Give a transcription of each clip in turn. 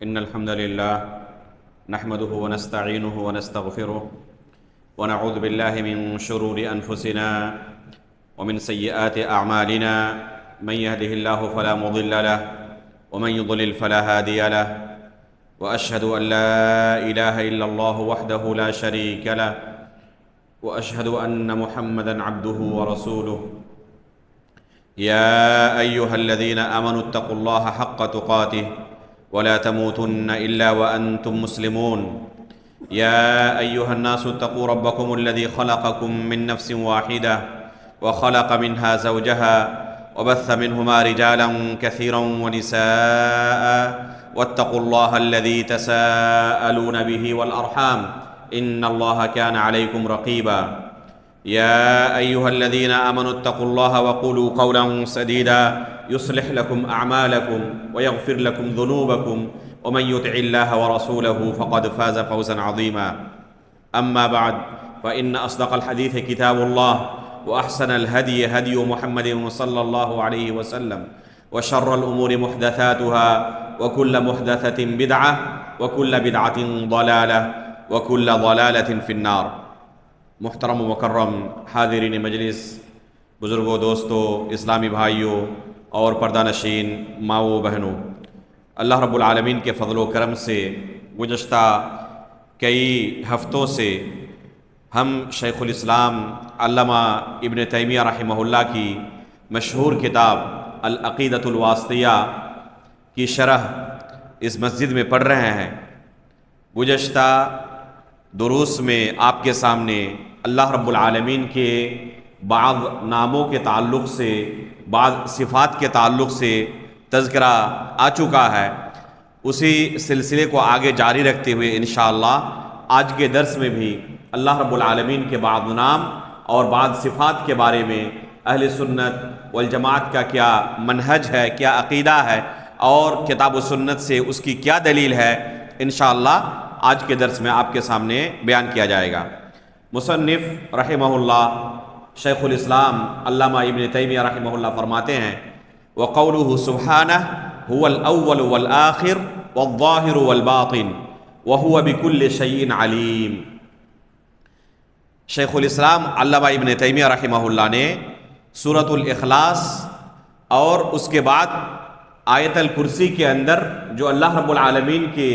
إن الحمد لله نحمده ونستعينه ونستغفره ونعوذ بالله من شرور أنفسنا ومن سيئات أعمالنا. من يهده الله فلا مضل له ومن يضلل فلا هادي له، وأشهد أن لا إله إلا الله وحده لا شريك له، وأشهد أن محمدًا عبده ورسوله. يا أيها الذين آمنوا اتقوا الله حق تقاته ولا تموتن إلا وأنتم مسلمون. يا أيها الناس اتقوا ربكم الذي خلقكم من نفس واحدة وخلق منها زوجها وبث منهما رجالا كثيرا ونساء، واتقوا الله الذي تساءلون به والأرحام إن الله كان عليكم رقيبا. يا أيها الذين آمنوا اتقوا الله وقولوا قولا سديدا يصلح لكم أعمالكم ويغفر لكم ذنوبكم، ومن يطع الله ورسوله فقد فاز فوزا عظيما. أما بعد، فإن أصدق الحديث كتاب الله، وأحسن الهدي هدي محمد صلى الله عليه وسلم، وشر الأمور محدثاتها، وكل محدثة بدعة، وكل بدعة ضلالة، وكل ضلالة في النار. محترم و مکرم حاضرین مجلس، بزرگوں، دوستوں، اسلامی بھائیوں اور پردہ نشین ماؤں بہنوں، اللہ رب العالمین کے فضل و کرم سے گزشتہ کئی ہفتوں سے ہم شیخ الاسلام علامہ ابن تیمیہ رحمہ اللہ کی مشہور کتاب العقیدۃ الواسطیہ کی شرح اس مسجد میں پڑھ رہے ہیں. گزشتہ دروس میں آپ کے سامنے اللہ رب العالمین کے بعض ناموں کے تعلق سے، بعض صفات کے تعلق سے تذکرہ آ چکا ہے. اسی سلسلے کو آگے جاری رکھتے ہوئے انشاءاللہ آج کے درس میں بھی اللہ رب العالمین کے بعض نام اور بعض صفات کے بارے میں اہل سنت والجماعت کا کیا منہج ہے، کیا عقیدہ ہے، اور کتاب و سنت سے اس کی کیا دلیل ہے، انشاءاللہ آج کے درس میں آپ کے سامنے بیان کیا جائے گا. مصنف رحمہ اللہ شیخ الاسلام علامہ ابن تیمیہ رحمہ اللہ فرماتے ہیں: وقوله سبحانہ هو الاول والآخر والظاہر والباطن وهو بكل شيء علیم. شیخ الاسلام علامہ ابن تیمیہ رحمہ اللہ نے سورۃ الاخلاص اور اس کے بعد آیت الکرسی کے اندر جو اللہ رب العالمین کے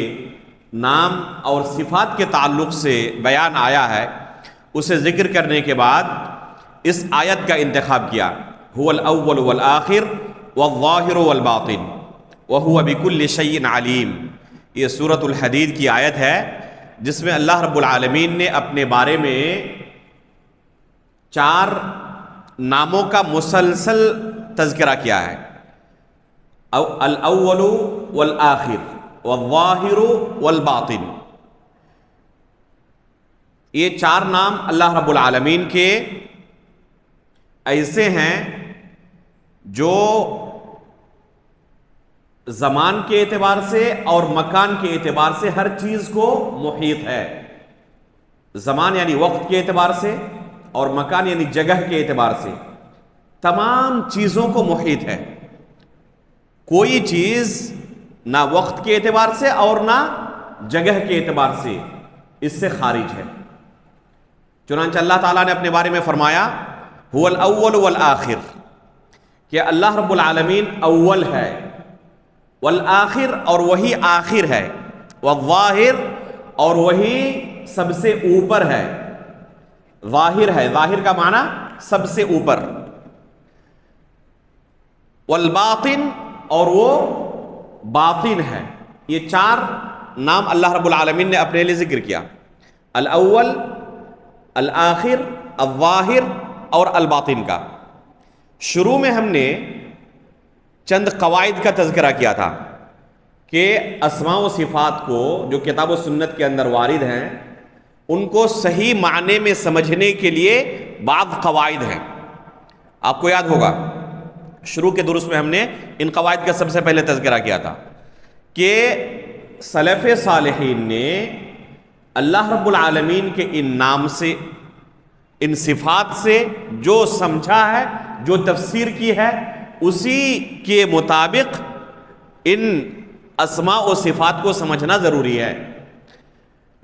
نام اور صفات کے تعلق سے بیان آیا ہے، اسے ذکر کرنے کے بعد اس آیت کا انتخاب کیا: هو الاول والآخر والظاہر والباطن وهو بكل شيء علیم. یہ سورۃ الحدید کی آیت ہے جس میں اللہ رب العالمین نے اپنے بارے میں 4 ناموں کا مسلسل تذکرہ کیا ہے: الاول والآخر والظاہر والباطن. یہ 4 نام اللہ رب العالمین کے ایسے ہیں جو زمان کے اعتبار سے اور مکان کے اعتبار سے ہر چیز کو محیط ہے. زمان یعنی وقت کے اعتبار سے اور مکان یعنی جگہ کے اعتبار سے تمام چیزوں کو محیط ہے. کوئی چیز نہ وقت کے اعتبار سے اور نہ جگہ کے اعتبار سے اس سے خارج ہے. چنانچہ اللہ تعالیٰ نے اپنے بارے میں فرمایا: هو الاول والآخر، کہ اللہ رب العالمین اول ہے، والآخر اور وہی آخر ہے، والظاہر اور وہی سب سے اوپر ہے. ظاہر ہے، ظاہر کا معنی سب سے اوپر، والباطن اور وہ باطن ہے. یہ 4 نام اللہ رب العالمین نے اپنے لیے ذکر کیا: الاول، الآخر، الظاہر اور الباطن کا. شروع میں ہم نے چند قواعد کا تذکرہ کیا تھا کہ اسماء و صفات کو جو کتاب و سنت کے اندر وارد ہیں ان کو صحیح معنی میں سمجھنے کے لیے بعض قواعد ہیں. آپ کو یاد ہوگا شروع کے دروس میں ہم نے ان قواعد کا سب سے پہلے تذکرہ کیا تھا کہ سلف صالحین نے اللہ رب العالمین کے ان نام سے، ان صفات سے جو سمجھا ہے، جو تفسیر کی ہے، اسی کے مطابق ان اسماء و صفات کو سمجھنا ضروری ہے۔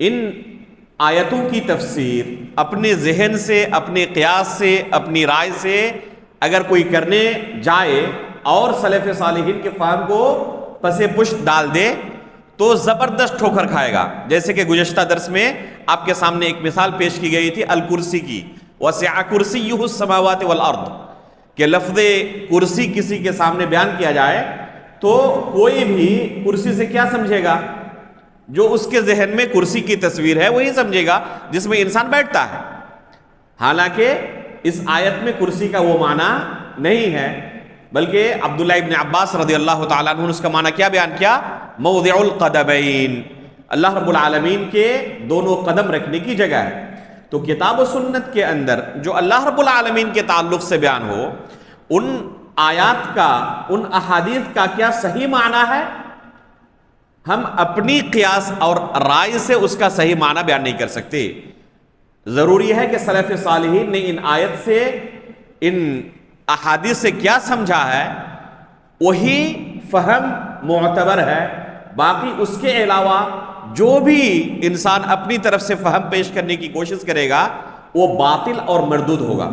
ان آیتوں کی تفسیر اپنے ذہن سے، اپنے قیاس سے، اپنی رائے سے اگر کوئی کرنے جائے اور سلف صالحین کے فہم کو پس پشت ڈال دے تو زبردست ٹھوکر کھائے گا۔ جیسے کہ گزشتہ درس میں آپ کے سامنے ایک مثال پیش کی گئی تھی الکرسی کی، وسع کرسیہ السماوات والارض، کہ لفظ کرسی کسی کے سامنے بیان کیا جائے تو کوئی بھی کرسی سے کیا سمجھے گا؟ جو اس کے ذہن میں کرسی کی تصویر ہے وہی سمجھے گا جس میں انسان بیٹھتا ہے، حالانکہ اس آیت میں کرسی کا وہ معنی نہیں ہے، بلکہ عبداللہ ابن عباس رضی اللہ تعالیٰ عنہ نے اس کا معنی کیا بیان کیا؟ موضع القدمین، اللہ رب العالمین کے دونوں قدم رکھنے کی جگہ ہے۔ تو کتاب و سنت کے اندر جو اللہ رب العالمین کے تعلق سے بیان ہو، ان آیات کا، ان احادیث کا کیا صحیح معنی ہے؟ ہم اپنی قیاس اور رائے سے اس کا صحیح معنی بیان نہیں کر سکتے۔ ضروری ہے کہ سلف صالحین نے ان آیت سے، ان احادیث سے کیا سمجھا ہے وہی فہم معتبر ہے، باقی اس کے علاوہ جو بھی انسان اپنی طرف سے فہم پیش کرنے کی کوشش کرے گا وہ باطل اور مردود ہوگا۔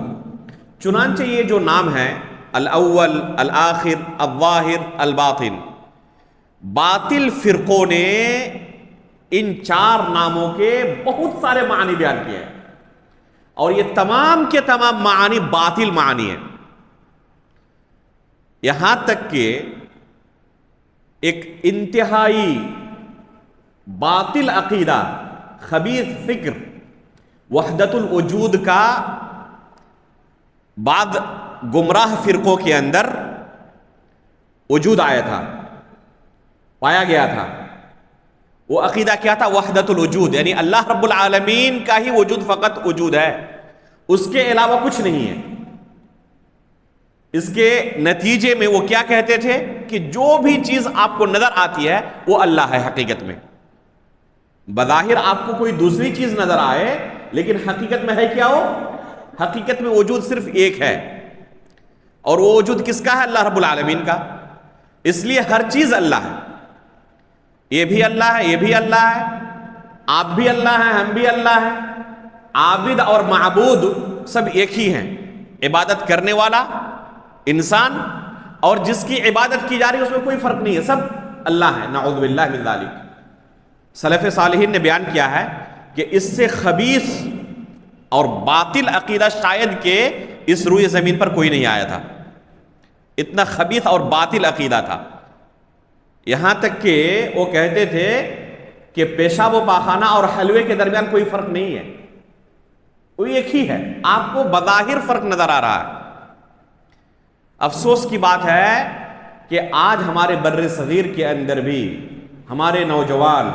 چنانچہ یہ جو نام ہے الاول، الآخر، الظاہر، الباطن، باطل فرقوں نے ان چار ناموں کے بہت سارے معنی بیان کیے ہیں، اور یہ تمام کے تمام معانی باطل معانی ہیں، یہاں تک کہ ایک انتہائی باطل عقیدہ، خبیث فکر وحدت الوجود کا بعد گمراہ فرقوں کے اندر وجود آیا تھا، پایا گیا تھا۔ وہ عقیدہ کیا تھا؟ وحدت الوجود، یعنی اللہ رب العالمین کا ہی وجود فقط وجود ہے، اس کے علاوہ کچھ نہیں ہے۔ اس کے نتیجے میں وہ کیا کہتے تھے کہ جو بھی چیز آپ کو نظر آتی ہے وہ اللہ ہے حقیقت میں۔ بظاہر آپ کو کوئی دوسری چیز نظر آئے لیکن حقیقت میں ہے کیا؟ ہو حقیقت میں وجود صرف ایک ہے، اور وہ وجود کس کا ہے؟ اللہ رب العالمین کا۔ اس لیے ہر چیز اللہ ہے، یہ بھی اللہ ہے، یہ بھی اللہ ہے، آپ بھی اللہ ہیں، ہم بھی اللہ ہیں، عابد اور معبود سب ایک ہی ہیں، عبادت کرنے والا انسان اور جس کی عبادت کی جا رہی ہے اس میں کوئی فرق نہیں ہے، سب اللہ ہے، نعوذ باللہ من ذالک۔ سلف صالحین نے بیان کیا ہے کہ اس سے خبیث اور باطل عقیدہ شاید کہ اس روئے زمین پر کوئی نہیں آیا تھا، اتنا خبیث اور باطل عقیدہ تھا، یہاں تک کہ وہ کہتے تھے کہ پیشاب و پاخانہ اور حلوے کے درمیان کوئی فرق نہیں ہے، وہ ایک ہی ہے، آپ کو بظاہر فرق نظر آ رہا ہے۔ افسوس کی بات ہے کہ آج ہمارے بر صغیر کے اندر بھی ہمارے نوجوان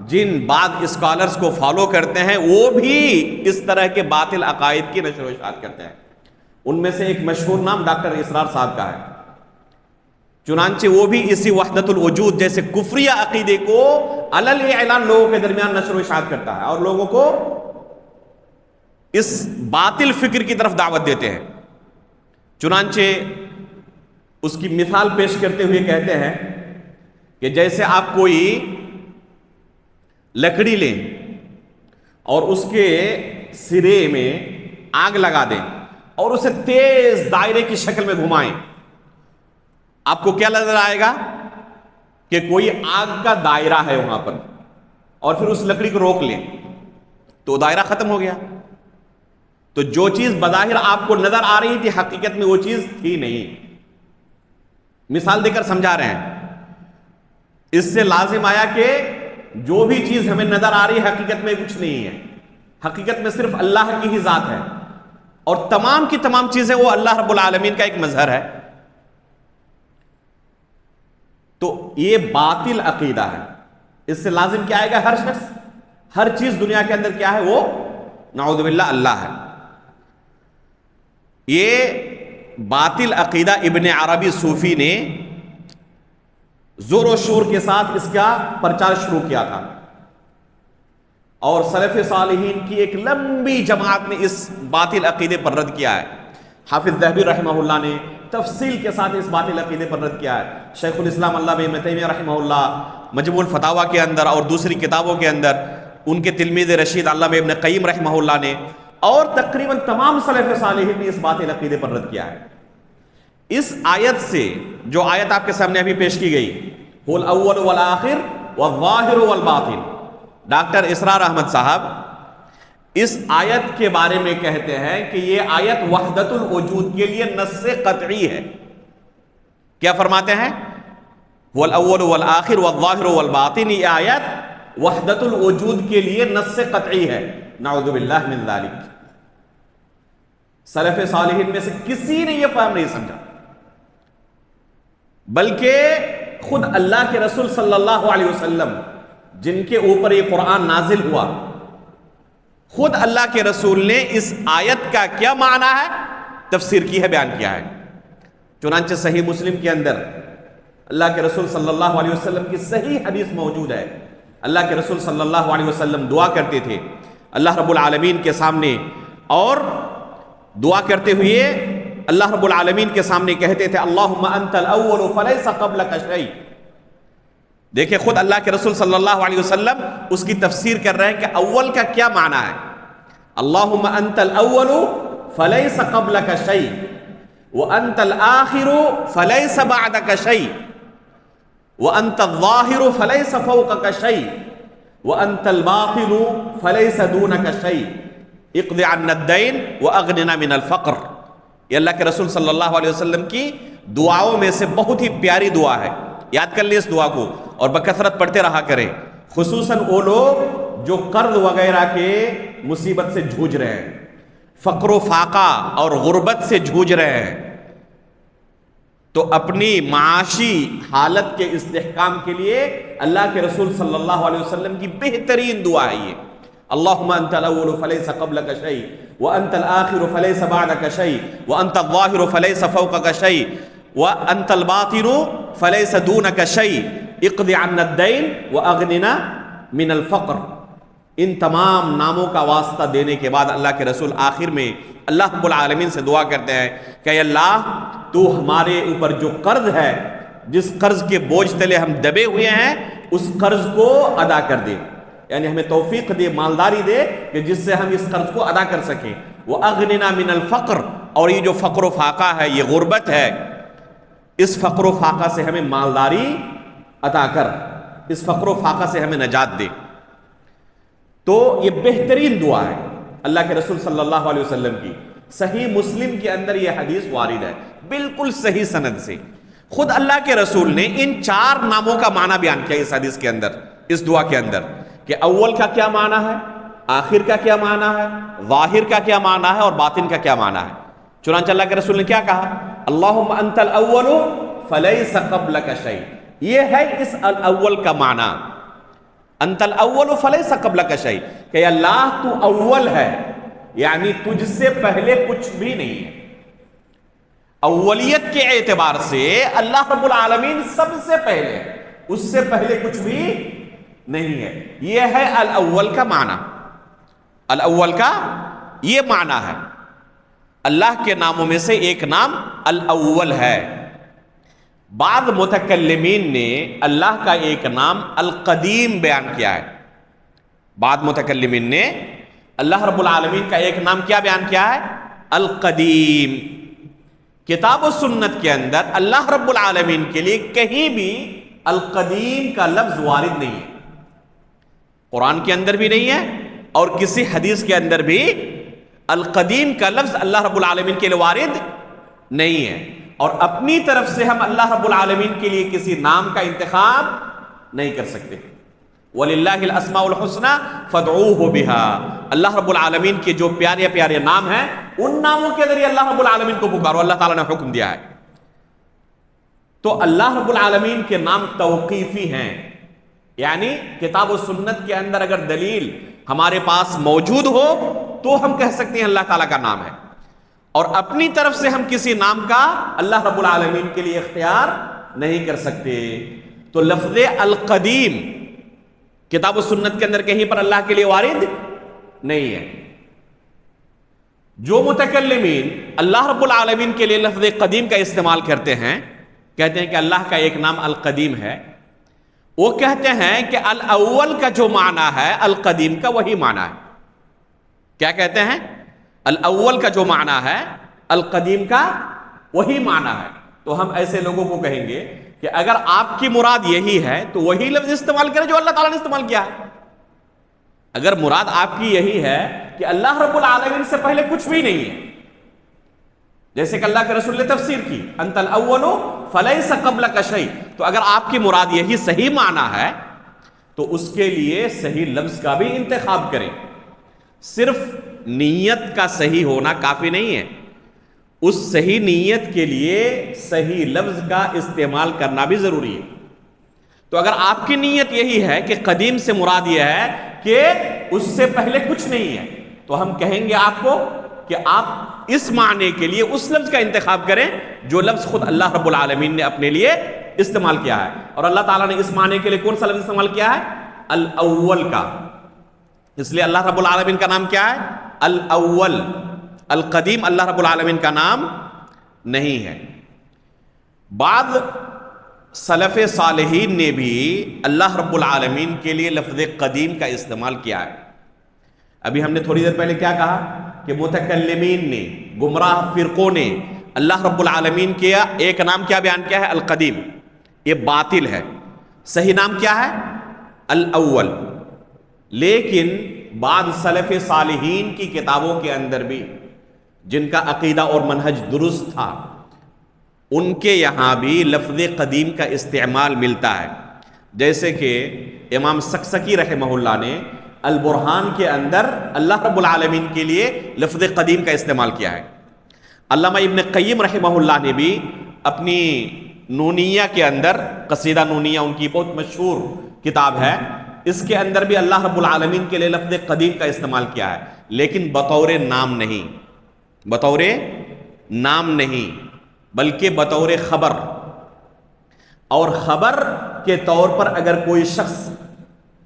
جن بعض اسکالرز کو فالو کرتے ہیں وہ بھی اس طرح کے باطل عقائد کی نشر و اشاعت کرتے ہیں۔ ان میں سے ایک مشہور نام ڈاکٹر اسرار صاحب کا ہے، چنانچہ وہ بھی اسی وحدت الوجود جیسے کفریہ عقیدے کو علل اعلان لوگوں کے درمیان نشر و اشاعت کرتا ہے اور لوگوں کو اس باطل فکر کی طرف دعوت دیتے ہیں۔ چنانچہ اس کی مثال پیش کرتے ہوئے کہتے ہیں کہ جیسے آپ کوئی لکڑی لیں اور اس کے سرے میں آگ لگا دیں اور اسے تیز دائرے کی شکل میں گھمائیں، آپ کو کیا نظر آئے گا کہ کوئی آگ کا دائرہ ہے وہاں پر، اور پھر اس لکڑی کو روک لیں تو دائرہ ختم ہو گیا۔ تو جو چیز بظاہر آپ کو نظر آ رہی تھی حقیقت میں وہ چیز تھی نہیں۔ مثال دے کر سمجھا رہے ہیں، اس سے لازم آیا کہ جو بھی چیز ہمیں نظر آ رہی ہے حقیقت میں کچھ نہیں ہے، حقیقت میں صرف اللہ کی ہی ذات ہے، اور تمام کی تمام چیزیں وہ اللہ رب العالمین کا ایک مظہر ہے۔ تو یہ باطل عقیدہ ہے، اس سے لازم کیا آئے گا؟ ہر شخص، ہر چیز دنیا کے اندر کیا ہے؟ وہ نعوذ باللہ اللہ ہے۔ یہ باطل عقیدہ ابن عربی صوفی نے زور و شور کے ساتھ اس کا پرچار شروع کیا تھا، اور سلف صالحین کی ایک لمبی جماعت نے اس باطل عقیدے پر رد کیا ہے۔ حافظ ذہبی رحمہ اللہ نے تفصیل کے ساتھ اس باطل عقیدے پر رد کیا ہے۔ شیخ الاسلام علامہ ابن تیمیہ رحمہ اللہ مجموع الفتاویٰ کے اندر اور دوسری کتابوں کے اندر، ان کے تلمیذ رشید علامہ ابن قیم رحمہ اللہ نے، اور تقریباً تمام سلف صالحین نے اس باطل عقیدے پر رد کیا ہے۔ اس آیت سے، جو آیت آپ کے سامنے ابھی پیش کی گئی، هو الاول والآخر والظاہر والباطن، ڈاکٹر اسرار احمد صاحب اس آیت کے بارے میں کہتے ہیں کہ یہ آیت وحدت الوجود کے لیے نص قطعی ہے۔ کیا فرماتے ہیں؟ هو الاول والآخر والظاہر والباطن، یہ آیت وحدت الوجود کے لیے نص قطعی ہے۔ نعوذ باللہ من ذالک۔ سلف صالحین میں سے کسی نے یہ فہم نہیں سمجھا، بلکہ خود اللہ کے رسول صلی اللہ علیہ وسلم جن کے اوپر یہ قرآن نازل ہوا، خود اللہ کے رسول نے اس آیت کا کیا معنی ہے تفسیر کی ہے، بیان کیا ہے۔ چنانچہ صحیح مسلم کے اندر اللہ کے رسول صلی اللہ علیہ وسلم کی صحیح حدیث موجود ہے۔ اللہ کے رسول صلی اللہ علیہ وسلم دعا کرتے تھے اللہ رب العالمین کے سامنے، اور دعا کرتے ہوئے اللہ رب العالمین کے سامنے کہتے تھے اللہم انت الاول فلیس قبلک شیء۔ دیکھیں خود اللہ کے رسول صلی اللہ علیہ وسلم اس کی تفسیر کر رہے ہیں کہ اول کا کیا معنی ہے۔ اللہم انت الاول فلیس قبلک شیء وانت الآخر فلیس بعدک شیء وانت الظاہر فلیس فوقک شیء وانت الباطن فلیس دونک شیء اقض عنا الدین واغننا من الفقر۔ یہ اللہ کے رسول صلی اللہ علیہ وسلم کی دعاؤں میں سے بہت ہی پیاری دعا ہے، یاد کر لیں اس دعا کو اور بکثرت پڑھتے رہا کریں، خصوصاً وہ لوگ جو قرض وغیرہ کے مصیبت سے جھوج رہے ہیں، فقر و فاقہ اور غربت سے جھوج رہے ہیں، تو اپنی معاشی حالت کے استحکام کے لیے اللہ کے رسول صلی اللہ علیہ وسلم کی بہترین دعا ہے یہ، اللہم انت الاول فلیس قبلک شیء وانت الآخر فلیس بعدک شیء وانت الظاہر فلیس فوقک شیء وانت الباطن فلیس دونک شیء اقض عنا الدین واغننا من الفقر۔ ان تمام ناموں کا واسطہ دینے کے بعد اللہ کے رسول آخر میں اللہ رب العالمین سے دعا کرتے ہیں کہ اے اللہ تو ہمارے اوپر جو قرض ہے، جس قرض کے بوجھ تلے ہم دبے ہوئے ہیں، اس قرض کو ادا کر دے، یعنی ہمیں توفیق دے، مالداری دے کہ جس سے ہم اس قرض کو ادا کر سکیں۔ وَأَغْنِنَا مِنَ الْفَقْرِ، اور یہ جو فقر و فاقہ ہے، یہ غربت ہے، اس فقر و فاقہ سے ہمیں مالداری عطا کر، اس فقر و فاقہ سے ہمیں نجات دے۔ تو یہ بہترین دعا ہے اللہ کے رسول صلی اللہ علیہ وسلم کی۔ صحیح مسلم کے اندر یہ حدیث وارد ہے بالکل صحیح سند سے۔ خود اللہ کے رسول نے ان چار ناموں کا معنی بیان کیا اس حدیث کے اندر، اس دعا کے اندر، کہ اول کا کیا معنی ہے، آخر کا کیا معنی ہے، ظاہر کا کیا معنی ہے، اور باطن کا کیا معنی ہے۔ چنانچہ اللہ کے رسول نے کیا کہا؟ اللہم انت الاول فلیس قبلک شیء، یہ ہے اس الاول کا معنی، انت الاول فلیس قبلک شیء، کہ اللہ تو اول ہے، یعنی تجھ سے پہلے کچھ بھی نہیں ہے۔ اولیت کے اعتبار سے اللہ رب العالمین سب سے پہلے ہے، اس سے پہلے کچھ بھی نہیں ہے۔ یہ ہے الاول کا معنی، الاول کا یہ معنی ہے۔ اللہ کے ناموں میں سے ایک نام الاول ہے۔ بعض متکلمین نے اللہ کا ایک نام القدیم بیان کیا ہے، بعض متکلمین نے اللہ رب العالمین کا ایک نام کیا بیان کیا ہے؟ القدیم۔ کتاب و سنت کے اندر اللہ رب العالمین کے لیے کہیں بھی القدیم کا لفظ وارد نہیں ہے، قرآن کے اندر بھی نہیں ہے اور کسی حدیث کے اندر بھی القدیم کا لفظ اللہ رب العالمین کے لیے وارد نہیں ہے، اور اپنی طرف سے ہم اللہ رب العالمین کے لیے کسی نام کا انتخاب نہیں کر سکتے۔ وَلِلَّهِ الْأَسْمَاءُ الْحُسْنَى فَادْعُوهُ بِهَا، اللہ رب العالمین کے جو پیارے پیارے نام ہیں، ان ناموں کے ذریعے اللہ رب العالمین کو پکارو، اللہ تعالیٰ نے حکم دیا ہے۔ تو اللہ رب العالمین کے نام توقیفی ہیں، یعنی کتاب و سنت کے اندر اگر دلیل ہمارے پاس موجود ہو تو ہم کہہ سکتے ہیں اللہ تعالیٰ کا نام ہے، اور اپنی طرف سے ہم کسی نام کا اللہ رب العالمین کے لیے اختیار نہیں کر سکتے۔ تو لفظ القدیم کتاب و سنت کے اندر کہیں پر اللہ کے لیے وارد نہیں ہے۔ جو متکلمین اللہ رب العالمین کے لیے لفظ قدیم کا استعمال کرتے ہیں، کہتے ہیں کہ اللہ کا ایک نام القدیم ہے، وہ کہتے ہیں کہ الاول کا جو معنی ہے القدیم کا وہی معنی ہے۔ کیا کہتے ہیں؟ الاول کا جو معنی ہے القدیم کا وہی معنی ہے۔ تو ہم ایسے لوگوں کو کہیں گے کہ اگر آپ کی مراد یہی ہے تو وہی لفظ استعمال کریں جو اللہ تعالیٰ نے استعمال کیا ہے۔ اگر مراد آپ کی یہی ہے کہ اللہ رب العالمین سے پہلے کچھ بھی نہیں ہے، جیسے کہ اللہ کے رسول نے تفسیر کی انت الاول فلیس قبلک شیء، تو اگر آپ کی مراد یہی صحیح معنی ہے تو اس کے لیے صحیح لفظ کا بھی انتخاب کریں۔ صرف نیت کا صحیح ہونا کافی نہیں ہے، اس صحیح نیت کے لیے صحیح لفظ کا استعمال کرنا بھی ضروری ہے۔ تو اگر آپ کی نیت یہی ہے کہ قدیم سے مراد یہ ہے کہ اس سے پہلے کچھ نہیں ہے، تو ہم کہیں گے آپ کو کہ آپ اس معنی کے لیے اس لفظ کا انتخاب کریں جو لفظ خود اللہ رب العالمین نے اپنے لیے استعمال کیا ہے۔ اور اللہ تعالیٰ نے اس معنی کے لیے کون سا لفظ استعمال کیا ہے؟ الاول کا۔ اس لیے اللہ رب العالمین کا نام کیا ہے؟ الاول۔ القدیم اللہ رب العالمین کا نام نہیں ہے۔ بعض سلف صالحین نے بھی اللہ رب العالمین کے لیے لفظ قدیم کا استعمال کیا ہے۔ ابھی ہم نے تھوڑی دیر پہلے کیا کہا کہ متکلمین نے، گمراہ فرقوں نے اللہ رب العالمین کیا ایک نام کیا بیان کیا ہے؟ القدیم۔ یہ باطل ہے، صحیح نام کیا ہے؟ الاول۔ لیکن بعض سلف صالحین کی کتابوں کے اندر بھی جن کا عقیدہ اور منہج درست تھا، ان کے یہاں بھی لفظ قدیم کا استعمال ملتا ہے۔ جیسے کہ امام سکسکی رحمہ اللہ نے البرہان کے اندر اللہ رب العالمین کے لیے لفظ قدیم کا استعمال کیا ہے۔ علامہ ابن قیم رحمہ اللہ نے بھی اپنی نونیہ کے اندر، قصیدہ نونیہ ان کی بہت مشہور کتاب ہے، اس کے اندر بھی اللہ رب العالمین کے لیے لفظ قدیم کا استعمال کیا ہے، لیکن بطور نام نہیں، بطور نام نہیں بلکہ بطور خبر۔ اور خبر کے طور پر اگر کوئی شخص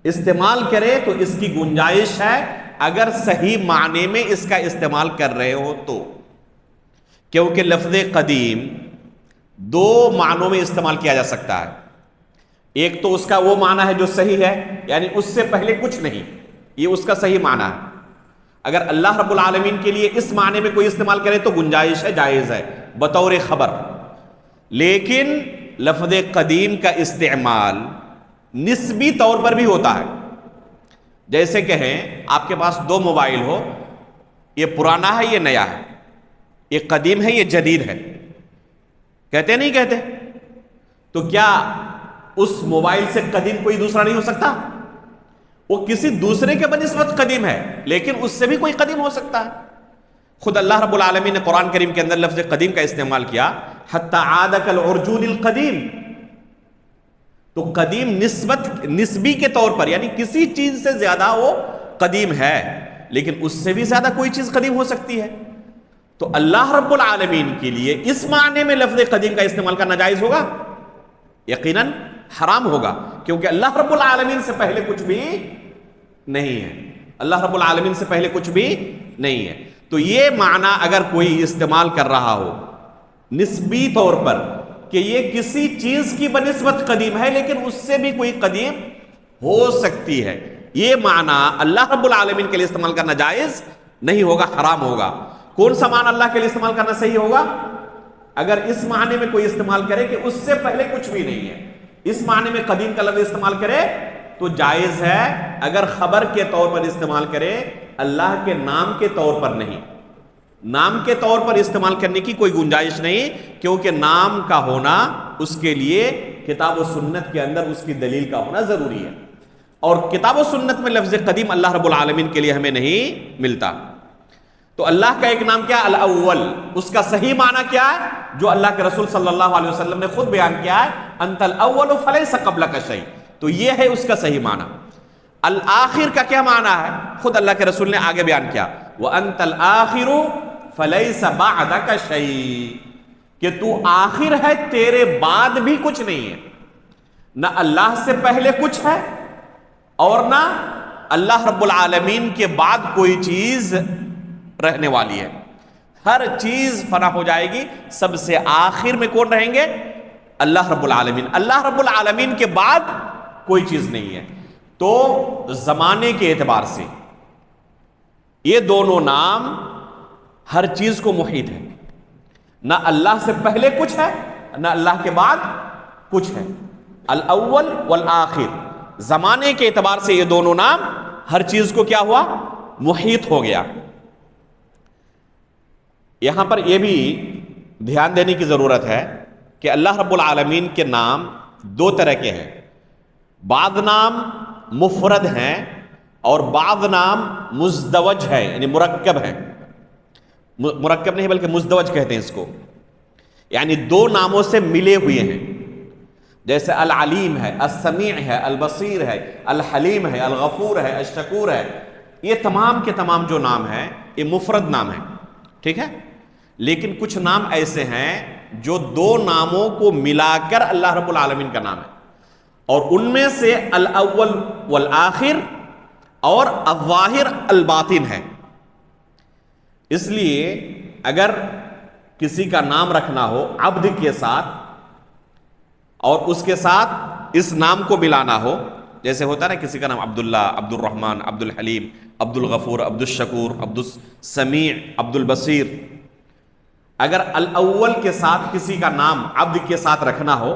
استعمال کرے تو اس کی گنجائش ہے اگر صحیح معنی میں اس کا استعمال کر رہے ہو تو، کیونکہ لفظ قدیم دو معنوں میں استعمال کیا جا سکتا ہے۔ ایک تو اس کا وہ معنی ہے جو صحیح ہے، یعنی اس سے پہلے کچھ نہیں، یہ اس کا صحیح معنی ہے۔ اگر اللہ رب العالمین کے لیے اس معنی میں کوئی استعمال کرے تو گنجائش ہے، جائز ہے بطور خبر۔ لیکن لفظ قدیم کا استعمال نسبی طور پر بھی ہوتا ہے۔ جیسے کہیں آپ کے پاس دو موبائل ہو، یہ پرانا ہے یہ نیا ہے، یہ قدیم ہے یہ جدید ہے، کہتے نہیں کہتے؟ تو کیا اس موبائل سے قدیم کوئی دوسرا نہیں ہو سکتا؟ وہ کسی دوسرے کے بنسبت قدیم ہے لیکن اس سے بھی کوئی قدیم ہو سکتا ہے۔ خود اللہ رب العالمین نے قرآن کریم کے اندر لفظ قدیم کا استعمال کیا، حتی عاد کالعرجون القدیم۔ تو قدیم نسبی کے طور پر، یعنی کسی چیز سے زیادہ وہ قدیم ہے، لیکن اس سے بھی زیادہ کوئی چیز قدیم ہو سکتی ہے۔ تو اللہ رب العالمین کے لیے اس معنی میں لفظ قدیم کا استعمال کرنا جائز ہوگا؟ یقیناً حرام ہوگا، کیونکہ اللہ رب العالمین سے پہلے کچھ بھی نہیں ہے، اللہ رب العالمین سے پہلے کچھ بھی نہیں ہے۔ تو یہ معنی اگر کوئی استعمال کر رہا ہو نسبی طور پر کہ یہ کسی چیز کی بنسبت قدیم ہے لیکن اس سے بھی کوئی قدیم ہو سکتی ہے، یہ معنی اللہ رب العالمین کے لیے استعمال کرنا جائز نہیں ہوگا، حرام ہوگا۔ کون سا معنی اللہ کے لیے استعمال کرنا صحیح ہوگا؟ اگر اس معنی میں کوئی استعمال کرے کہ اس سے پہلے کچھ بھی نہیں ہے، اس معنی میں قدیم کا لفظ استعمال کرے تو جائز ہے۔ اگر خبر کے طور پر استعمال کرے، اللہ کے نام کے طور پر نہیں، نام کے طور پر استعمال کرنے کی کوئی گنجائش نہیں، کیونکہ نام کا ہونا اس کے لیے کتاب و سنت کے اندر اس کی دلیل کا ہونا ضروری ہے، اور کتاب و سنت میں لفظ قدیم اللہ رب العالمین کے لیے ہمیں نہیں ملتا۔ تو اللہ کا ایک نام کیا؟ الاول۔ اس کا صحیح معنی کیا ہے جو اللہ کے رسول صلی اللہ علیہ وسلم نے خود بیان کیا ہے؟ انت الاول فلیس قبلک شیء۔ تو یہ ہے اس کا صحیح معنی۔ الآخر کا کیا معنی ہے؟ خود اللہ کے رسول نے آگے بیان کیا، وَأَنْتَ الْآخِرُ فَلَيْسَ بَعْدَكَ شَيْءٌ، کہ تو آخر ہے، تیرے بعد بھی کچھ نہیں ہے۔ نہ اللہ سے پہلے کچھ ہے اور نہ اللہ رب العالمین کے بعد کوئی چیز رہنے والی ہے۔ ہر چیز فنا ہو جائے گی، سب سے آخر میں کون رہیں گے؟ اللہ رب العالمین۔ اللہ رب العالمین کے بعد کوئی چیز نہیں ہے۔ تو زمانے کے اعتبار سے یہ دونوں نام ہر چیز کو محیط ہے، نہ اللہ سے پہلے کچھ ہے نہ اللہ کے بعد کچھ ہے۔ الاول والآخر، زمانے کے اعتبار سے یہ دونوں نام ہر چیز کو کیا ہوا؟ محیط ہو گیا۔ یہاں پر یہ بھی دھیان دینے کی ضرورت ہے کہ اللہ رب العالمین کے نام دو طرح کے ہیں، بعض نام مفرد ہیں اور بعض نام مزدوج ہے، یعنی مرکب ہے۔ مرکب نہیں بلکہ مزدوج کہتے ہیں اس کو، یعنی دو ناموں سے ملے ہوئے ہیں، جیسے العلیم ہے، السمیع ہے، البصیر ہے، الحلیم ہے، الغفور ہے، الشکور ہے۔ یہ تمام کے تمام جو نام ہیں یہ مفرد نام ہیں، ٹھیک ہے؟ لیکن کچھ نام ایسے ہیں جو دو ناموں کو ملا کر اللہ رب العالمین کا نام ہے، اور ان میں سے الاول والآخر اور الظاہر الباطن ہے۔ اس لیے اگر کسی کا نام رکھنا ہو عبد کے ساتھ اور اس کے ساتھ اس نام کو ملانا ہو، جیسے ہوتا ہے نا کسی کا نام عبداللہ، عبد الرحمن، عبد الحلیم، عبد الغفور، عبد الشکور، عبد السمیع، عبد البصیر، اگر الاول کے ساتھ کسی کا نام عبد کے ساتھ رکھنا ہو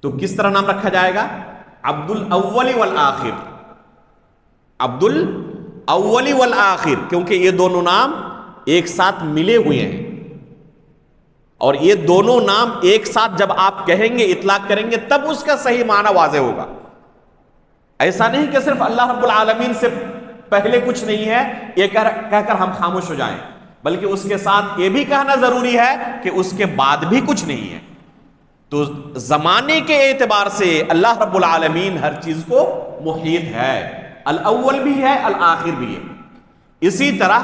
تو کس طرح نام رکھا جائے گا؟ عبد الاول والآخر، عبد الاول والآخر، کیونکہ یہ دونوں نام ایک ساتھ ملے ہوئے ہیں، اور یہ دونوں نام ایک ساتھ جب آپ کہیں گے، اطلاق کریں گے، تب اس کا صحیح معنی واضح ہوگا۔ ایسا نہیں کہ صرف اللہ رب العالمین سے پہلے کچھ نہیں ہے یہ کہہ کر ہم خاموش ہو جائیں، بلکہ اس کے ساتھ یہ بھی کہنا ضروری ہے کہ اس کے بعد بھی کچھ نہیں ہے۔ تو زمانے کے اعتبار سے اللہ رب العالمین ہر چیز کو محیط ہے، الاول بھی ہے الآخر بھی ہے۔ اسی طرح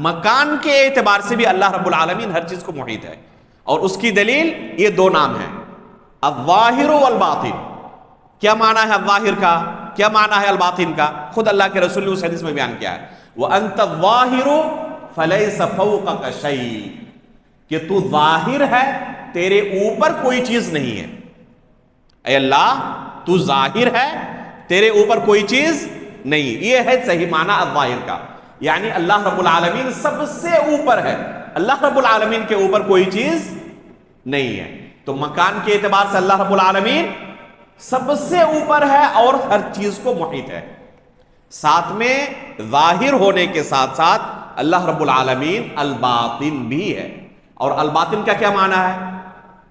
مکان کے اعتبار سے بھی اللہ رب العالمین ہر چیز کو محیط ہے، اور اس کی دلیل یہ دو نام ہیں، الظاہر والباطن۔ کیا معنی ہے الظاہر کا، کیا معنی ہے الباطن کا؟ خود اللہ کے رسول نے اس حدیث میں بیان کیا ہے، وَأَنْتَ الظَّاهِرُ فَلَيْسَ فَوْقَكَ شَيْءٌ، کہ تو ظاہر ہے، تیرے اوپر کوئی چیز نہیں ہے۔ اے اللہ تو ظاہر ہے، تیرے اوپر کوئی چیز نہیں۔ یہ ہے صحیح معنی الظاہر کا، یعنی اللہ رب العالمین سب سے اوپر ہے، اللہ رب العالمین کے اوپر کوئی چیز نہیں ہے۔ تو مکان کے اعتبار سے اللہ رب العالمین سب سے اوپر ہے اور ہر چیز کو محیط ہے۔ ساتھ میں ظاہر ہونے کے ساتھ ساتھ اللہ رب العالمین الباطن بھی ہے، اور الباطن کا کیا معنی ہے؟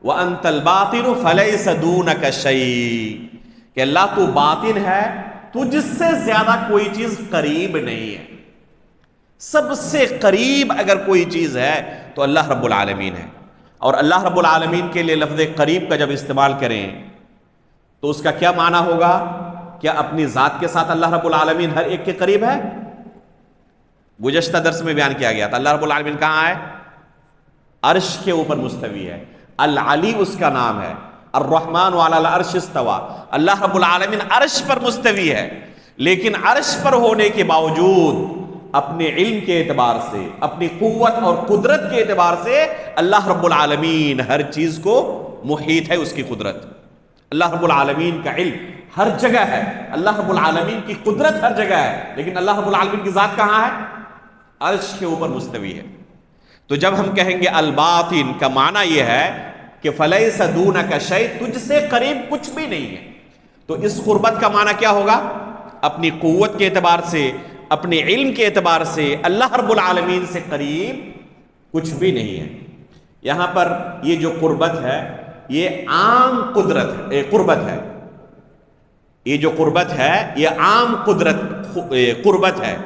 وَأَنْتَ الْبَاطِنُ فَلَيْسَ دُونَكَ شَيْءٌ، کہ اللہ تو باطن ہے، تجھ سے زیادہ کوئی چیز قریب نہیں ہے۔ سب سے قریب اگر کوئی چیز ہے تو اللہ رب العالمین ہے، اور اللہ رب العالمین کے لیے لفظ قریب کا جب استعمال کریں تو اس کا کیا معنی ہوگا؟ کیا اپنی ذات کے ساتھ اللہ رب العالمین ہر ایک کے قریب ہے؟ گزشتہ درس میں بیان کیا گیا تھا اللہ رب العالمین کہاں ہے؟ عرش کے اوپر مستوی ہے، العلی اس کا نام ہے، الرحمن علی العرش استوى، اللہ رب العالمین عرش پر مستوی ہے، لیکن عرش پر ہونے کے باوجود اپنے علم کے اعتبار سے، اپنی قوت اور قدرت کے اعتبار سے اللہ رب العالمین ہر چیز کو محیط ہے، اس کی قدرت۔ اللہ رب العالمین کا علم ہر جگہ ہے، اللہ رب العالمین کی قدرت ہر جگہ ہے، لیکن اللہ رب العالمین کی ذات کہاں ہے؟ عرش کے اوپر مستوی ہے۔ تو جب ہم کہیں گے الباطن کا معنی یہ ہے کہ فَلَيْسَ دُونَكَ شَيْءٌ، تجھ سے قریب کچھ بھی نہیں ہے۔ تو اس قربت کا معنی کیا ہوگا؟ اپنی قوت کے اعتبار سے، اپنے علم کے اعتبار سے اللہ رب العالمین سے قریب کچھ بھی نہیں ہے۔ یہاں پر یہ جو قربت ہے یہ عام قربت ہے، یہ جو قربت ہے یہ عام قربت ہے۔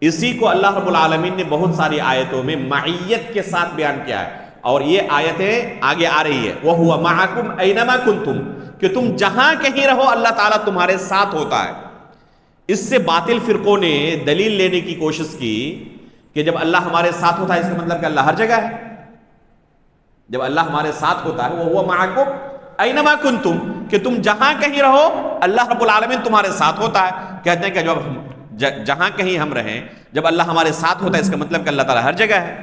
اسی کو اللہ رب العالمین نے بہت ساری آیتوں میں معیت کے ساتھ بیان کیا ہے، اور یہ آیتیں آگے آ رہی ہے، وَهُوَ مَعَكُمْ أَيْنَمَا كُنْتُمْ، کہ تم جہاں کہیں رہو اللہ تعالیٰ تمہارے ساتھ ہوتا ہے۔ اس سے باطل فرقوں نے دلیل لینے کی کوشش کی کہ جب اللہ ہمارے ساتھ ہوتا ہے اس کا مطلب کہ اللہ ہر جگہ ہے۔ جب اللہ ہمارے ساتھ ہوتا ہے وَهُوَ مَعَكُمْ أَيْنَمَا كُنْتُمْ، کہ تم جہاں کہیں رہو اللہ رب العالمین تمہارے ساتھ ہوتا ہے۔ کہتے ہیں کہ جب جہاں کہیں ہم رہیں، جب اللہ ہمارے ساتھ ہوتا ہے اس کا مطلب کہ اللہ تعالیٰ ہر جگہ ہے۔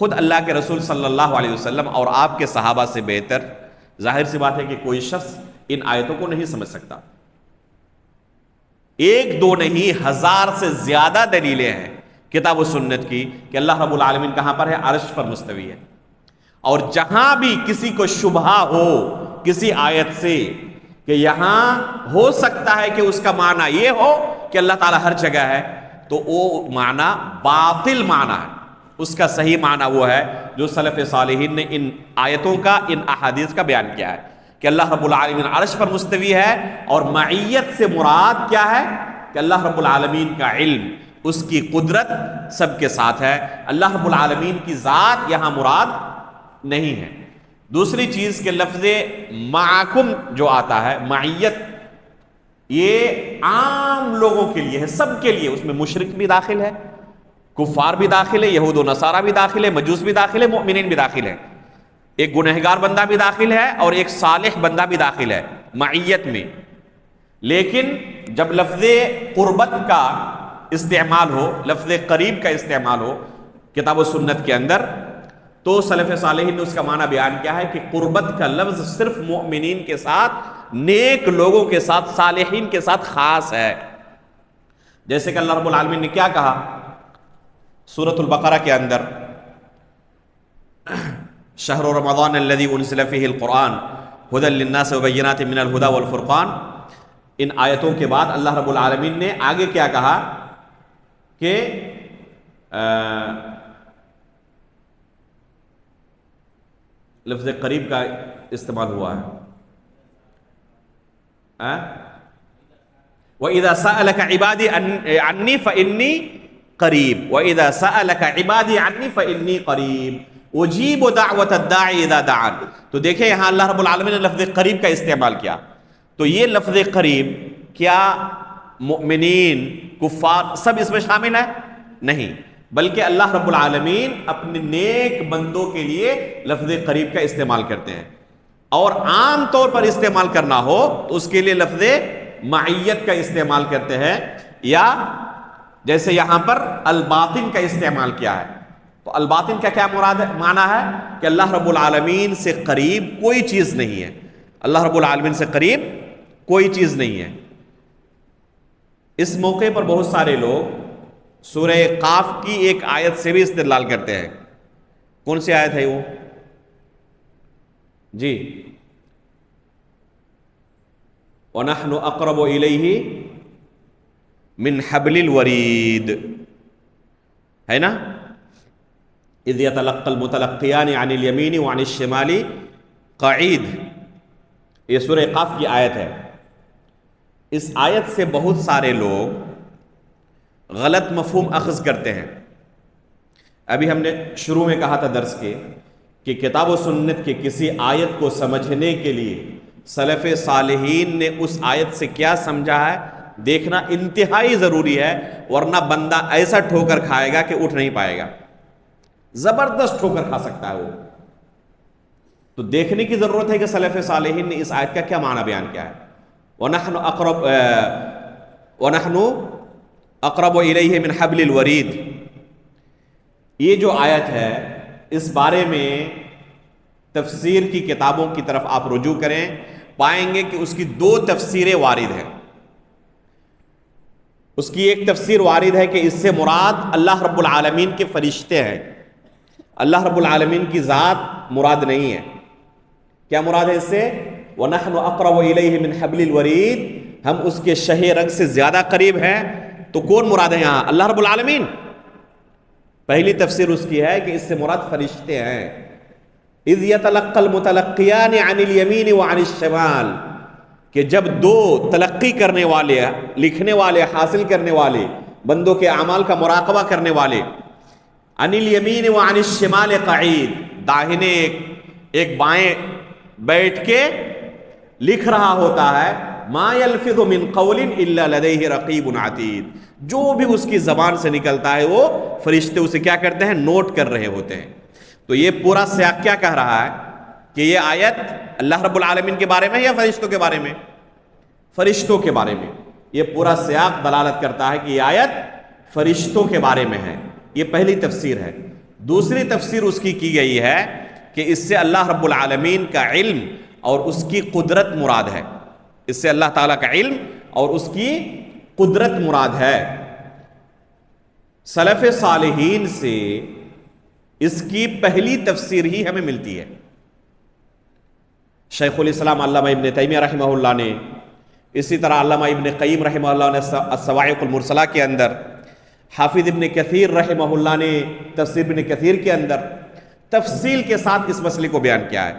خود اللہ کے رسول صلی اللہ علیہ وسلم اور آپ کے صحابہ سے بہتر ظاہر سی بات ہے کہ کوئی شخص ان آیتوں کو نہیں سمجھ سکتا۔ ایک دو نہیں، ہزار سے زیادہ دلیلیں ہیں کتاب و سنت کی کہ اللہ رب العالمین کہاں پر ہے؟ عرش پر مستوی ہے۔ اور جہاں بھی کسی کو شبہ ہو کسی آیت سے کہ یہاں ہو سکتا ہے کہ اس کا معنی یہ ہو کہ اللہ تعالیٰ ہر جگہ ہے، تو وہ معنی باطل معنی ہے۔ اس کا صحیح معنی وہ ہے جو سلف صالحین نے ان آیتوں کا، ان احادیث کا بیان کیا ہے کہ اللہ رب العالمین عرش پر مستوی ہے، اور معیت سے مراد کیا ہے کہ اللہ رب العالمین کا علم، اس کی قدرت سب کے ساتھ ہے۔ اللہ رب العالمین کی ذات یہاں مراد نہیں ہے۔ دوسری چیز کہ لفظ معکم جو آتا ہے، معیت، یہ عام لوگوں کے لیے ہے، سب کے لیے۔ اس میں مشرک بھی داخل ہے، کفار بھی داخل ہے، یہود و نصارہ بھی داخل ہے، مجوس بھی داخل ہے، مؤمنین بھی داخل ہے، ایک گنہگار بندہ بھی داخل ہے اور ایک صالح بندہ بھی داخل ہے معیت میں۔ لیکن جب لفظ قربت کا استعمال ہو، لفظ قریب کا استعمال ہو کتاب و سنت کے اندر، تو سلف صالحین نے اس کا معنی بیان کیا ہے کہ قربت کا لفظ صرف مؤمنین کے ساتھ، نیک لوگوں کے ساتھ، صالحین کے ساتھ خاص ہے۔ جیسے کہ اللہ رب العالمین نے کیا کہا سورۃ البقرہ کے اندر، شہر رمضان الذی انزل فیہ القرآن ھدی للناس وبینات من الھدی والفرقان۔ ان آیتوں کے بعد اللہ رب العالمین نے آگے کیا کہا کہ لفظ قریب کا استعمال ہوا ہے۔ وَإِذَا سَأَلَكَ عِبَادِي عَنِّي فَإِنِّي قَرِيبٌ وَإِذَا سَأَلَكَ عِبَادِي عَنِّي فَإِنِّي قَرِيبٌ أُجِيبُ دَعْوَةَ الدَّاعِ إِذَا دَعَانِ۔ تو دیکھیں یہاں اللہ رب العالمین نے لفظ قریب کا استعمال کیا، تو یہ لفظ قریب کیا مومنین، کفار سب اس میں شامل ہے؟ نہیں، بلکہ اللہ رب العالمین اپنے نیک بندوں کے لیے لفظ قریب کا استعمال کرتے ہیں، اور عام طور پر استعمال کرنا ہو تو اس کے لیے لفظ معیت کا استعمال کرتے ہیں، یا جیسے یہاں پر الباطن کا استعمال کیا ہے۔ تو الباطن کا کیا مراد ہے؟ معنی ہے کہ اللہ رب العالمین سے قریب کوئی چیز نہیں ہے، اللہ رب العالمین سے قریب کوئی چیز نہیں ہے۔ اس موقع پر بہت سارے لوگ سورہ قاف کی ایک آیت سے بھی استدلال کرتے ہیں۔ کون سی آیت ہے وہ؟ جی، وَنَحْنُ أَقْرَبُ إِلَيْهِ مِنْ حَبْلِ الْوَرِيدِ، ہے نا؟ اِذْ يَتَلَقَّى الْمُتَلَقِّيَانِ عَنِ الْيَمِينِ وَعَنِ الشِّمَالِ قَعِيدٌ، یہ سورہ قاف کی آیت ہے۔ اس آیت سے بہت سارے لوگ غلط مفہوم اخذ کرتے ہیں۔ ابھی ہم نے شروع میں کہا تھا درس کے کہ کتاب و سنت کے کسی آیت کو سمجھنے کے لیے سلف صالحین نے اس آیت سے کیا سمجھا ہے دیکھنا انتہائی ضروری ہے، ورنہ بندہ ایسا ٹھوکر کھائے گا کہ اٹھ نہیں پائے گا، زبردست ٹھوکر کھا سکتا ہے وہ۔ تو دیکھنے کی ضرورت ہے کہ سلف صالحین نے اس آیت کا کیا معنی بیان کیا ہے۔ وَنَحْنُ أَقْرَبُ إِلَيْهِ مِنْ حَبْلِ الْوَرِيدِ، یہ جو آیت ہے اس بارے میں تفسیر کی کتابوں کی طرف آپ رجوع کریں، پائیں گے کہ اس کی دو تفسیریں وارد ہیں۔ اس کی ایک تفسیر وارد ہے کہ اس سے مراد اللہ رب العالمین کے فرشتے ہیں، اللہ رب العالمین کی ذات مراد نہیں ہے۔ کیا مراد ہے اس سے؟ وَنَحْنُ أَقْرَبُ إِلَيْهِ مِنْ حَبْلِ الْوَرِيدِ، ہم اس کے شہ رگ سے زیادہ قریب ہیں۔ تو کون مراد ہے یہاں؟ اللہ رب العالمین۔ پہلی تفسیر اس کی ہے کہ اس سے مراد فرشتے ہیں۔ اِذْ يَتَلَقَّى الْمُتَلَقِّيَانِ عَنِ الْيَمِينِ وَعَنِ الشِّمَالِ، کہ جب دو تلقی کرنے والے، لکھنے والے، حاصل کرنے والے، بندوں کے اعمال کا مراقبہ کرنے والے، عَنِ الْيَمِينِ وَعَنِ الشِّمَالِ قَعِيدٌ، داہنے ایک بائیں بیٹھ کے لکھ رہا ہوتا ہے، مَا يَلْفِظُ مِنْ قَوْلٍ إِلَّا لَدَيْهِ رَقِيبٌ عَتِيدٌ، جو بھی اس کی زبان سے نکلتا ہے وہ فرشتے اسے کیا کرتے ہیں؟ نوٹ کر رہے ہوتے ہیں۔ تو یہ پورا سیاق کیا کہہ رہا ہے کہ یہ آیت اللہ رب العالمین کے بارے میں یا فرشتوں کے بارے میں؟ فرشتوں کے بارے میں۔ یہ پورا سیاق دلالت کرتا ہے کہ یہ آیت فرشتوں کے بارے میں ہے. یہ پہلی تفسیر ہے. دوسری تفسیر اس کی گئی ہے کہ اس سے اللہ رب العالمین کا علم اور اس کی قدرت مراد ہے. اس سے اللہ تعالیٰ کا علم اور اس کی قدرت مراد ہے. سلف صالحین سے اس کی پہلی تفسیر ہی ہمیں ملتی ہے. شیخ الاسلام علامہ ابن تیمیہ رحمہ اللہ نے، اسی طرح علامہ ابن قیم رحمہ اللہ نے الصواعق المرسلہ کے اندر، حافظ ابن کثیر رحمہ اللہ نے تفسیر ابن کثیر کے اندر تفصیل کے ساتھ اس مسئلے کو بیان کیا ہے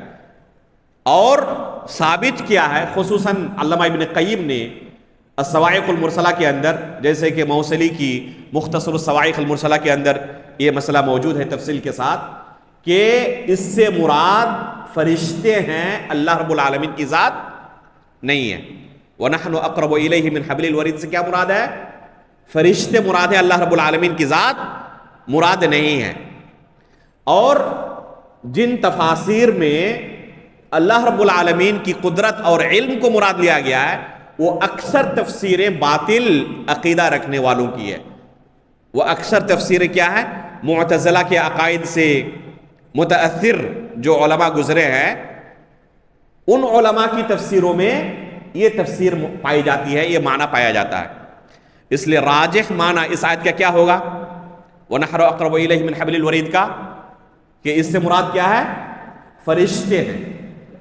اور ثابت کیا ہے. خصوصاً علامہ ابن قیم نے الصواعق المرسلہ کے اندر، جیسے کہ موصلی کی مختصر الصواعق المرسلہ کے اندر یہ مسئلہ موجود ہے تفصیل کے ساتھ، کہ اس سے مراد فرشتے ہیں، اللہ رب العالمین کی ذات نہیں ہے. وَنَحْنُ أَقْرَبُ إِلَيْهِ مِنْ حَبْلِ الْوَرِيدِ سے کیا مراد ہے؟ فرشتے مراد ہے، اللہ رب العالمین کی ذات مراد نہیں ہے. اور جن تفاسیر میں اللہ رب العالمین کی قدرت اور علم کو مراد لیا گیا ہے، وہ اکثر تفسیریں باطل عقیدہ رکھنے والوں کی ہے. وہ اکثر تفسیریں کیا ہے؟ معتزلہ کے عقائد سے متاثر جو علماء گزرے ہیں، ان علماء کی تفسیروں میں یہ تفسیر پائی جاتی ہے، یہ معنی پایا جاتا ہے. اس لیے راجح معنی اس آیت کا کیا ہوگا؟ وَنَحْنُ أَقْرَبُ إِلَيْهِ مِنْ حَبْلِ الْوَرِيدِ کا، کہ اس سے مراد کیا ہے؟ فرشتے ہیں.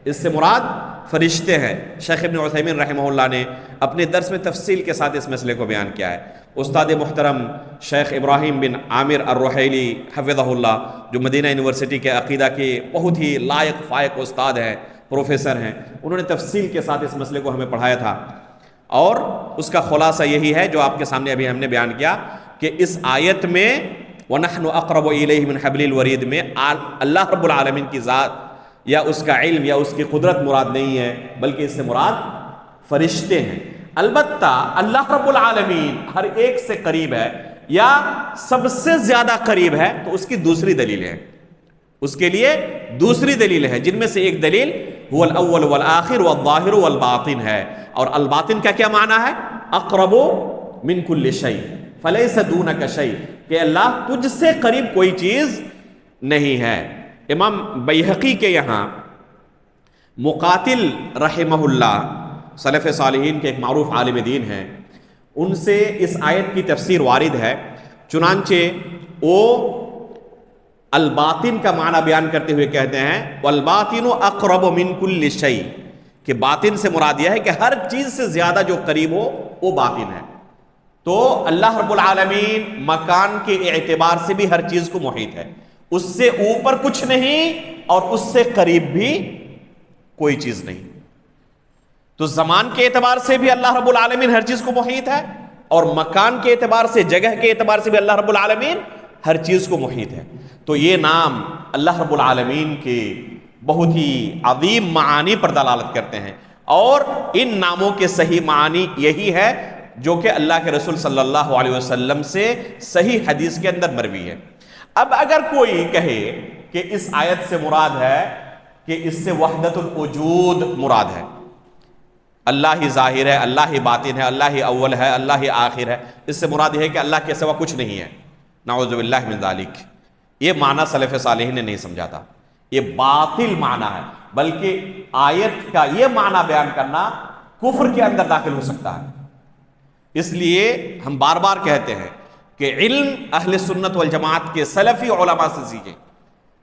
اس سے مراد فرشتے ہیں. شیخ ابن عثیمین رحمہ اللہ نے اپنے درس میں تفصیل کے ساتھ اس مسئلے کو بیان کیا ہے. استاد محترم شیخ ابراہیم بن عامر الرحیلی حفظہ اللہ، جو مدینہ یونیورسٹی کے عقیدہ کے بہت ہی لائق فائق استاد ہیں، پروفیسر ہیں، انہوں نے تفصیل کے ساتھ اس مسئلے کو ہمیں پڑھایا تھا. اور اس کا خلاصہ یہی ہے جو آپ کے سامنے ابھی ہم نے بیان کیا، کہ اس آیت میں وَنَحْنُ أَقْرَبُ إِلَيْهِ مِنْ حَبْلِ الْوَرِيدِ میں اللہ رب العالمین کی ذات یا اس کا علم یا اس کی قدرت مراد نہیں ہے، بلکہ اس سے مراد فرشتے ہیں. البتہ اللہ رب العالمین ہر ایک سے قریب ہے یا سب سے زیادہ قریب ہے، تو اس کی دوسری دلیل ہے. اس کے لیے دوسری دلیل ہے، جن میں سے ایک دلیل هو الاول والآخر والظاہر والباطن ہے. اور الباطن کا کیا معنی ہے؟ اقرب من کل شیء فلیس دونک شیء، کہ اللہ تجھ سے قریب کوئی چیز نہیں ہے. امام بیہقی کے یہاں مقاتل رحمہ اللہ، سلف صالحین کے ایک معروف عالم دین ہیں، ان سے اس آیت کی تفسیر وارد ہے. چنانچہ وہ الباطن کا معنی بیان کرتے ہوئے کہتے ہیں والباطن اقرب من کل شیء، کہ باطن سے مراد یہ ہے کہ ہر چیز سے زیادہ جو قریب ہو وہ باطن ہے. تو اللہ رب العالمین مکان کے اعتبار سے بھی ہر چیز کو محیط ہے، اس سے اوپر کچھ نہیں اور اس سے قریب بھی کوئی چیز نہیں. تو زمان کے اعتبار سے بھی اللہ رب العالمین ہر چیز کو محیط ہے، اور مکان کے اعتبار سے، جگہ کے اعتبار سے بھی اللہ رب العالمین ہر چیز کو محیط ہے. تو یہ نام اللہ رب العالمین کے بہت ہی عظیم معانی پر دلالت کرتے ہیں، اور ان ناموں کے صحیح معانی یہی ہے جو کہ اللہ کے رسول صلی اللہ علیہ وسلم سے صحیح حدیث کے اندر مروی ہے. اب اگر کوئی کہے کہ اس آیت سے مراد ہے کہ اس سے وحدت الوجود مراد ہے، اللہ ہی ظاہر ہے، اللہ ہی باطن ہے، اللہ ہی اول ہے، اللہ ہی آخر ہے، اس سے مراد یہ ہے کہ اللہ کے سوا کچھ نہیں ہے، نعوذ باللہ من ذالک، یہ معنی سلف صالحین نے نہیں سمجھا تھا. یہ باطل معنی ہے، بلکہ آیت کا یہ معنی بیان کرنا کفر کے اندر داخل ہو سکتا ہے. اس لیے ہم بار بار کہتے ہیں کہ علم اہل سنت والجماعت کے سلفی علماء سے سیکھیں.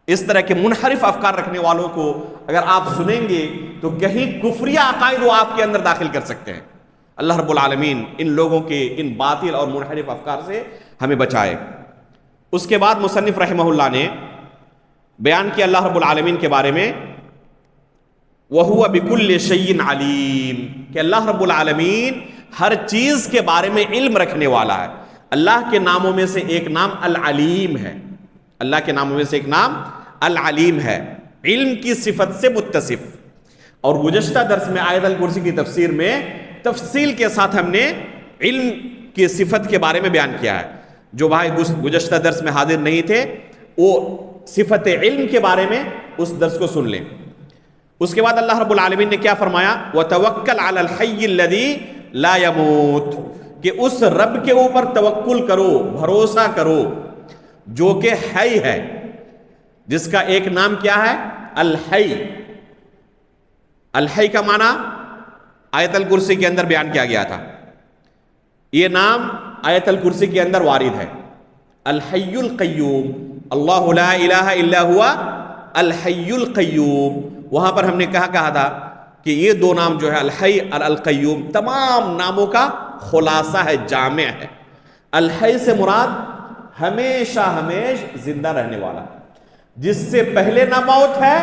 اس طرح کے منحرف افکار رکھنے والوں کو اگر آپ سنیں گے تو کہیں کفریہ عقائد وہ آپ کے اندر داخل کر سکتے ہیں. اللہ رب العالمین ان لوگوں کے ان باطل اور منحرف افکار سے ہمیں بچائے. اس کے بعد مصنف رحمہ اللہ نے بیان کیا اللہ رب العالمین کے بارے میں وَهُوَ بِكُلِّ شَيْءٍ عَلِيمٌ، کہ اللہ رب العالمین ہر چیز کے بارے میں علم رکھنے والا ہے. اللہ کے ناموں میں سے ایک نام العلیم ہے، اللہ کے ناموں میں سے ایک نام العلیم ہے، علم کی صفت سے متصف. اور گزشتہ درس میں آیت الکرسی کی تفسیر میں تفصیل کے ساتھ ہم نے علم کی صفت کے بارے میں بیان کیا ہے. جو بھائی گزشتہ درس میں حاضر نہیں تھے وہ صفت علم کے بارے میں اس درس کو سن لیں. اس کے بعد اللہ رب العالمین نے کیا فرمایا؟ وَتَوَكَّلْ عَلَى الْحَيِّ الَّذِي لا يموت، کہ اس رب کے اوپر توکل کرو، بھروسہ کرو جو کہ حی ہے، جس کا ایک نام کیا ہے؟ الحی۔ الحی کا معنی آیت الکرسی کے اندر بیان کیا گیا تھا، یہ نام آیت الکرسی کے اندر وارد ہے، الحی القیوم، اللہ لا الہ الا ہوا الحی القیوم۔ وہاں پر ہم نے کہا تھا کہ یہ دو نام جو ہے الحی اور القیوم تمام ناموں کا خلاصہ ہے، جامع ہے۔ الحی سے مراد ہمیشہ زندہ رہنے والا، جس سے پہلے نہ موت ہے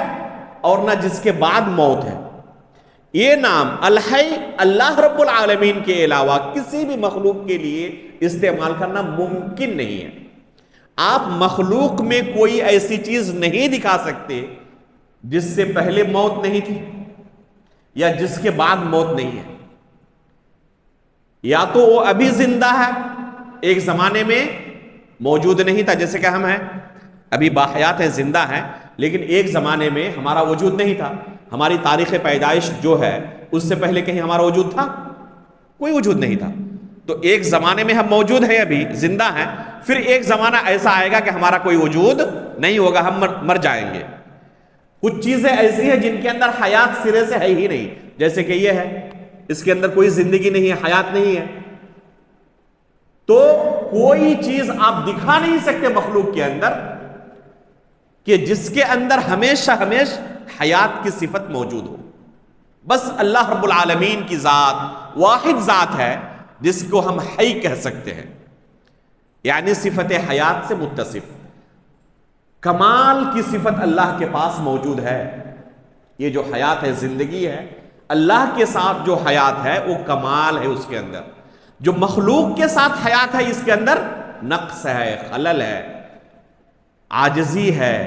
اور نہ جس کے بعد موت ہے۔ یہ نام الحی اللہ رب العالمین کے علاوہ کسی بھی مخلوق کے لیے استعمال کرنا ممکن نہیں ہے۔ آپ مخلوق میں کوئی ایسی چیز نہیں دکھا سکتے جس سے پہلے موت نہیں تھی یا جس کے بعد موت نہیں ہے۔ یا تو وہ ابھی زندہ ہے، ایک زمانے میں موجود نہیں تھا، جیسے کہ ہم ہیں ابھی باحیات ہیں، زندہ ہیں، لیکن ایک زمانے میں ہمارا وجود نہیں تھا۔ ہماری تاریخ پیدائش جو ہے اس سے پہلے کہیں ہمارا وجود تھا؟ کوئی وجود نہیں تھا۔ تو ایک زمانے میں ہم موجود ہیں، ابھی زندہ ہیں، پھر ایک زمانہ ایسا آئے گا کہ ہمارا کوئی وجود نہیں ہوگا، ہم مر جائیں گے۔ کچھ چیزیں ایسی ہیں جن کے اندر حیات سرے سے ہے ہی نہیں، جیسے کہ یہ ہے، اس کے اندر کوئی زندگی نہیں ہے، حیات نہیں ہے۔ تو کوئی چیز آپ دکھا نہیں سکتے مخلوق کے اندر کہ جس کے اندر ہمیشہ حیات کی صفت موجود ہو۔ بس اللہ رب العالمین کی ذات واحد ذات ہے جس کو ہم حی کہہ سکتے ہیں، یعنی صفت حیات سے متصف، کمال کی صفت اللہ کے پاس موجود ہے۔ یہ جو حیات ہے، زندگی ہے، اللہ کے ساتھ جو حیات ہے وہ کمال ہے اس کے اندر۔ جو مخلوق کے ساتھ حیات ہے اس کے اندر نقص ہے، خلل ہے، عاجزی ہے،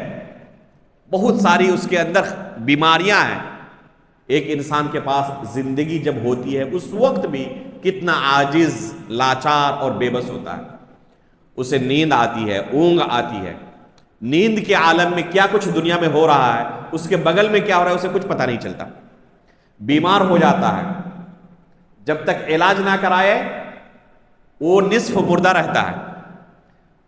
بہت ساری اس کے اندر بیماریاں ہیں۔ ایک انسان کے پاس زندگی جب ہوتی ہے اس وقت بھی کتنا عاجز، لاچار اور بے بس ہوتا ہے۔ اسے نیند آتی ہے، اونگ آتی ہے، نیند کے عالم میں کیا کچھ دنیا میں ہو رہا ہے، اس کے بغل میں کیا ہو رہا ہے اسے کچھ پتہ نہیں چلتا۔ بیمار ہو جاتا ہے، جب تک علاج نہ کرائے وہ نصف مردہ رہتا ہے۔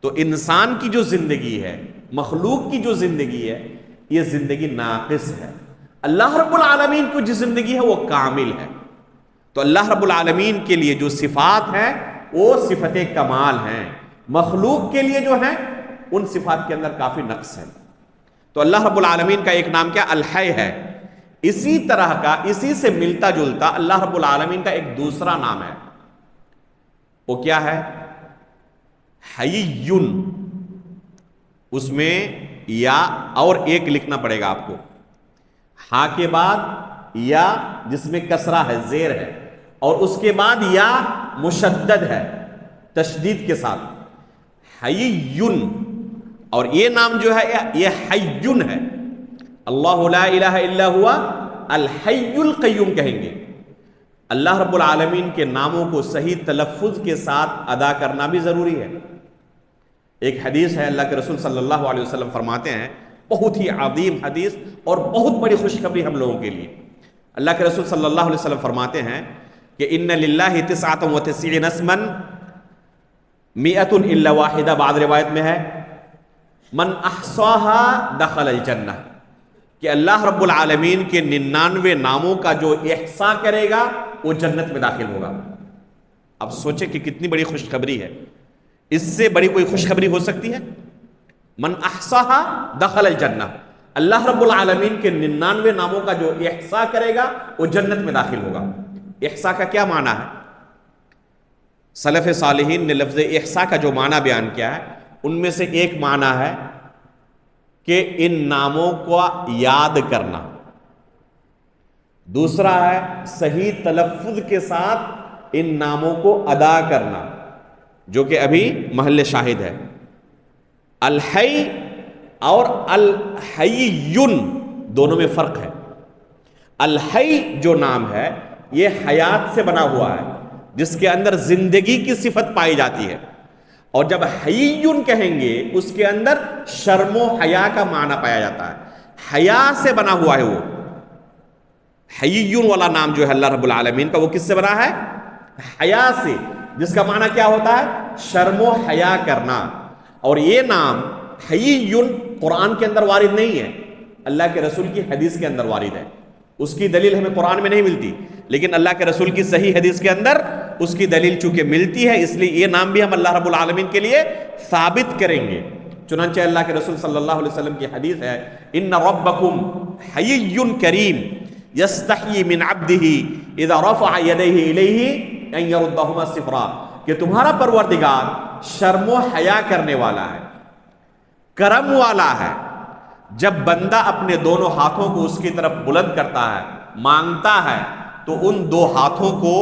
تو انسان کی جو زندگی ہے، مخلوق کی جو زندگی ہے، یہ زندگی ناقص ہے۔ اللہ رب العالمین کو جو زندگی ہے وہ کامل ہے۔ تو اللہ رب العالمین کے لیے جو صفات ہیں وہ صفت کمال ہیں، مخلوق کے لیے جو ہیں ان صفات کے اندر کافی نقص ہے۔ تو اللہ رب العالمین کا ایک نام کیا؟ الحی ہے۔ اسی طرح کا، اسی سے ملتا جلتا اللہ رب العالمین کا ایک دوسرا نام ہے، وہ کیا ہے؟ حیّن۔ اس میں یا اور ایک لکھنا پڑے گا آپ کو، ہاں کے بعد یا جس میں کسرہ ہے، زیر ہے، اور اس کے بعد یا مشدد ہے تشدید کے ساتھ، حیّن۔ اور یہ نام جو ہے یہ حیّن ہے۔ اللہ لا الہ الا ہوا الحی القیوم کہیں گے۔ اللہ رب العالمین کے ناموں کو صحیح تلفظ کے ساتھ ادا کرنا بھی ضروری ہے۔ ایک حدیث ہے، اللہ کے رسول صلی اللہ علیہ وسلم فرماتے ہیں، بہت ہی عظیم حدیث اور بہت بڑی خوشخبری ہم لوگوں کے لیے۔ اللہ کے رسول صلی اللہ علیہ وسلم فرماتے ہیں کہ ان للہ 99 اسما 100 الا واحدہ، بعض روایت میں ہے من احصاها دخل الجنہ، کہ اللہ رب العالمین کے 99 ناموں کا جو احصاء کرے گا وہ جنت میں داخل ہوگا۔ اب سوچیں کہ کتنی بڑی خوشخبری ہے، اس سے بڑی کوئی خوشخبری ہو سکتی ہے؟ من احصاها دخل الجنہ، اللہ رب العالمین کے 99 ناموں کا جو احصاء کرے گا وہ جنت میں داخل ہوگا۔ احصاء کا کیا معنی ہے؟ سلف صالحین نے لفظ احصاء کا جو معنی بیان کیا ہے ان میں سے ایک معنی ہے کہ ان ناموں کو یاد کرنا، دوسرا ہے صحیح تلفظ کے ساتھ ان ناموں کو ادا کرنا، جو کہ ابھی محل شاہد ہے۔ الحی اور الحیّن دونوں میں فرق ہے۔ الحی جو نام ہے یہ حیات سے بنا ہوا ہے، جس کے اندر زندگی کی صفت پائی جاتی ہے، اور جب حیّن کہیں گے اس کے اندر شرم و حیا کا معنی پایا جاتا ہے، حیا سے بنا ہوا ہے وہ۔ حیّن والا نام جو ہے اللہ رب العالمین کا وہ کس سے بنا ہے؟ حیا سے، جس کا معنی کیا ہوتا ہے؟ شرم و حیا کرنا. اور یہ نام حیی قرآن کے اندر وارد نہیں ہے، اللہ کے رسول کی حدیث کے اندر وارد ہے. اس کی دلیل ہمیں قرآن میں نہیں ملتی، لیکن اللہ کے رسول کی صحیح حدیث کے اندر اس کی دلیل چونکہ ملتی ہے، اس لیے یہ نام بھی ہم اللہ رب العالمین کے لیے ثابت کریں گے. چنانچہ اللہ کے رسول صلی اللہ علیہ وسلم کی حدیث ہے، ان ربکم حیی کریم یستحیی من عبدہ اذا رفع یدیہ الیہ ان یردہما صفرا، کہ تمہارا پروردگار شرم و حیا کرنے والا ہے، کرم والا ہے. جب بندہ اپنے دونوں ہاتھوں کو اس کی طرف بلند کرتا ہے، مانگتا ہے، تو ان دو ہاتھوں کو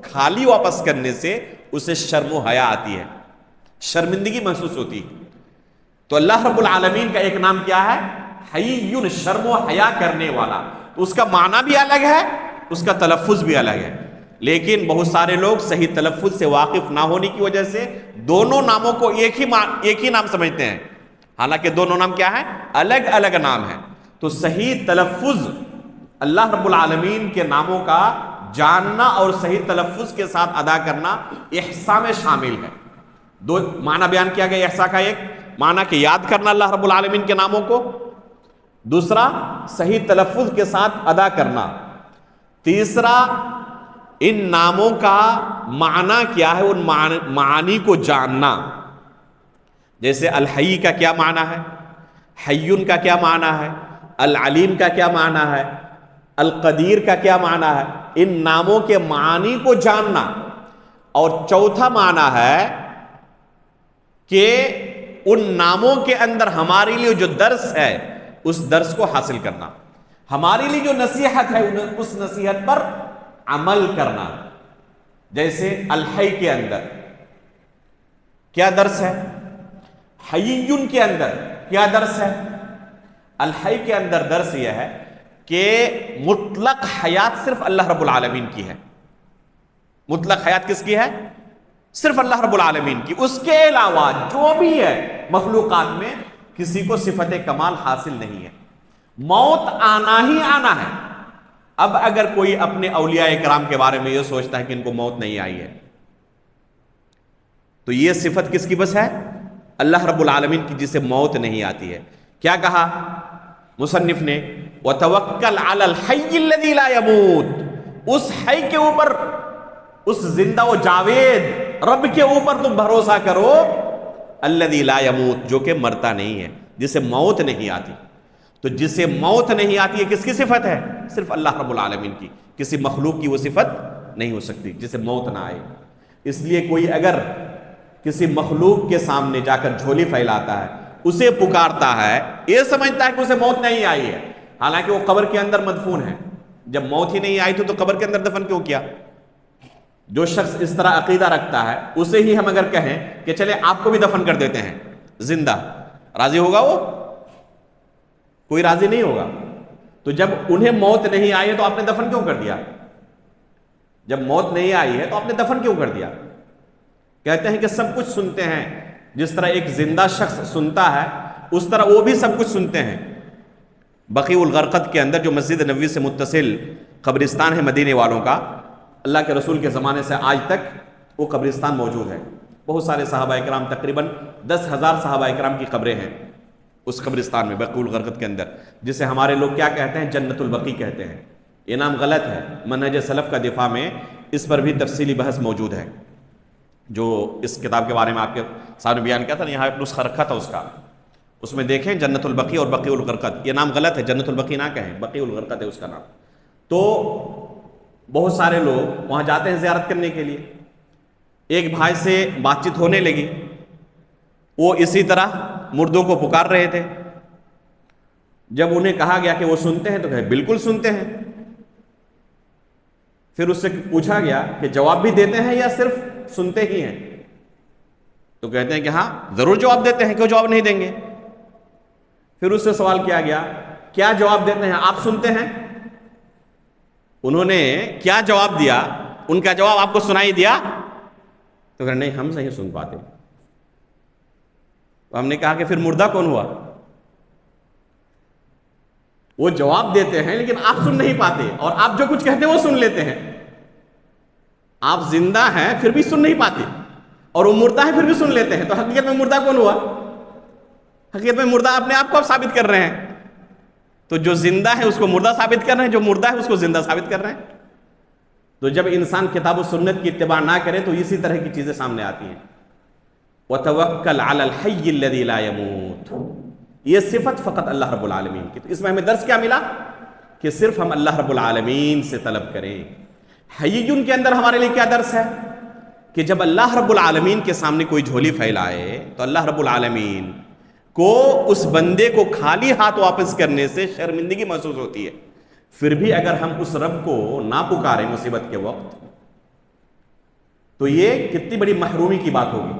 خالی واپس کرنے سے اسے شرم و حیا آتی ہے، شرمندگی محسوس ہوتی ہے. تو اللہ رب العالمین کا ایک نام کیا ہے؟ حیی، شرم و حیا کرنے والا. تو اس کا معنی بھی الگ ہے، اس کا تلفظ بھی الگ ہے. لیکن بہت سارے لوگ صحیح تلفظ سے واقف نہ ہونے کی وجہ سے دونوں ناموں کو ایک ہی نام سمجھتے ہیں، حالانکہ دونوں نام کیا ہیں؟ الگ الگ نام ہیں. تو صحیح تلفظ اللہ رب العالمین کے ناموں کا جاننا اور صحیح تلفظ کے ساتھ ادا کرنا احساء میں شامل ہے. دو معنی بیان کیا گیا احساء کا، ایک معنی کہ یاد کرنا اللہ رب العالمین کے ناموں کو، دوسرا صحیح تلفظ کے ساتھ ادا کرنا، تیسرا ان ناموں کا معنی کیا ہے، ان معانی کو جاننا. جیسے الحی کا کیا معنی ہے، حیون کا کیا معنی ہے، العلیم کا کیا معنی ہے، القدیر کا کیا معنی ہے، ان ناموں کے معانی کو جاننا. اور چوتھا معنی ہے کہ ان ناموں کے اندر ہمارے لیے جو درس ہے اس درس کو حاصل کرنا، ہمارے لیے جو نصیحت ہے اس نصیحت پر عمل کرنا. جیسے الحی کے اندر کیا درس ہے، حییون کے اندر کیا درس ہے؟ الحی کے اندر درس یہ ہے کہ مطلق حیات صرف اللہ رب العالمین کی ہے. مطلق حیات کس کی ہے؟ صرف اللہ رب العالمین کی. اس کے علاوہ جو بھی ہے مخلوقات میں کسی کو صفت کمال حاصل نہیں ہے. موت آنا ہی آنا ہے. اب اگر کوئی اپنے اولیاء کرام کے بارے میں یہ سوچتا ہے کہ ان کو موت نہیں آئی ہے، تو یہ صفت کس کی بس ہے؟ اللہ رب العالمین کی، جسے موت نہیں آتی ہے. کیا کہا مصنف نے؟ وَتَوَكَّلْ عَلَى الْحَيِّ الَّذِي لَا يَمُوتُ، اس حی کے اوپر، اس زندہ و جاوید رب کے اوپر تم بھروسہ کرو، الَّذِي لَا يَمُوتُ، جو کہ مرتا نہیں ہے، جسے موت نہیں آتی. تو جسے موت نہیں آتی ہے کس کی صفت ہے؟ صرف اللہ رب العالمین کی. کسی مخلوق کی وہ صفت نہیں ہو سکتی جسے موت نہ آئے. اس لیے کوئی اگر کسی مخلوق کے سامنے جا کر جھولی پھیلاتا ہے، اسے پکارتا ہے، یہ سمجھتا ہے کہ اسے موت نہیں آئی ہے، حالانکہ وہ قبر کے اندر مدفون ہے. جب موت ہی نہیں آئی تو قبر کے اندر دفن کیوں کیا؟ جو شخص اس طرح عقیدہ رکھتا ہے اسے ہی ہم اگر کہیں کہ چلے آپ کو بھی دفن کر دیتے ہیں زندہ، راضی ہوگا وہ؟ کوئی راضی نہیں ہوگا. تو جب انہیں موت نہیں آئی ہے تو آپ نے دفن کیوں کر دیا؟ جب موت نہیں آئی ہے تو آپ نے دفن کیوں کر دیا؟ کہتے ہیں کہ سب کچھ سنتے ہیں، جس طرح ایک زندہ شخص سنتا ہے اس طرح وہ بھی سب کچھ سنتے ہیں. بقیع الغرقد کے اندر جو مسجد نبوی سے متصل قبرستان ہے مدینے والوں کا، اللہ کے رسول کے زمانے سے آج تک وہ قبرستان موجود ہے. بہت سارے صحابہ اکرام، تقریباً 10,000 صحابہ اکرام کی قبریں ہیں اس قبرستان میں بقیع الغرقد کے اندر، جسے ہمارے لوگ کیا کہتے ہیں؟ جنت البقیع کہتے ہیں. یہ نام غلط ہے. منہج سلف کا دفاع میں اس پر بھی تفصیلی بحث موجود ہے، جو اس کتاب کے بارے میں آپ کے سامنے بیان کیا تھا نا، یہاں ایک نسخہ رکھا تھا اس کا، اس میں دیکھیں جنت البقیع اور بقیع الغرقد. یہ نام غلط ہے، جنت البقیع نہ کہیں، بقیع الغرقد ہے اس کا نام. تو بہت سارے لوگ وہاں جاتے ہیں زیارت کرنے کے لیے. ایک بھائی سے بات چیت ہونے لگی، وہ اسی طرح مردوں کو پکار رہے تھے. جب انہیں کہا گیا کہ وہ سنتے ہیں تو کہے بالکل سنتے ہیں. پھر اس سے پوچھا گیا کہ جواب بھی دیتے ہیں یا صرف سنتے ہی ہیں؟ تو کہتے ہیں کہ ہاں ضرور جواب دیتے ہیں، کیوں جواب نہیں دیں گے؟ پھر اس سے سوال کیا گیا کیا جواب دیتے ہیں؟ آپ سنتے ہیں؟ انہوں نے کیا جواب دیا؟ ان کا جواب آپ کو سنائی دیا؟ تو کہا نہیں ہم نہیں سن پاتے. تو ہم نے کہا کہ پھر مردہ کون ہوا؟ وہ جواب دیتے ہیں لیکن آپ سن نہیں پاتے، اور آپ جو کچھ کہتے ہیں وہ سن لیتے ہیں. آپ زندہ ہیں پھر بھی سن نہیں پاتے، اور وہ مردہ ہے پھر بھی سن لیتے ہیں، تو حقیقت میں مردہ کون ہوا؟ حقیقت میں مردہ اپنے آپ کو آپ ثابت کر رہے ہیں. تو جو زندہ ہے اس کو مردہ ثابت کر رہے ہیں، جو مردہ ہے اس کو زندہ ثابت کر رہے ہیں. تو جب انسان کتاب و سنت کی اتباع نہ کرے تو اسی طرح کی چیزیں سامنے آتی ہیں. وَتَوَكَّلْ عَلَى الْحَيِّ الَّذِي لَا يَمُوتُ، یہ صفت فقط اللہ رب العالمین کی. تو اس میں ہمیں درس کیا ملا؟ کہ صرف ہم اللہ رب العالمین سے طلب کریں. حیّن کے اندر ہمارے لیے کیا درس ہے؟ کہ جب اللہ رب العالمین کے سامنے کوئی جھولی پھیلائے تو اللہ رب العالمین کو اس بندے کو خالی ہاتھ واپس کرنے سے شرمندگی محسوس ہوتی ہے. پھر بھی اگر ہم اس رب کو نہ پکاریں مصیبت کے وقت تو یہ کتنی بڑی محرومی کی بات ہوگی.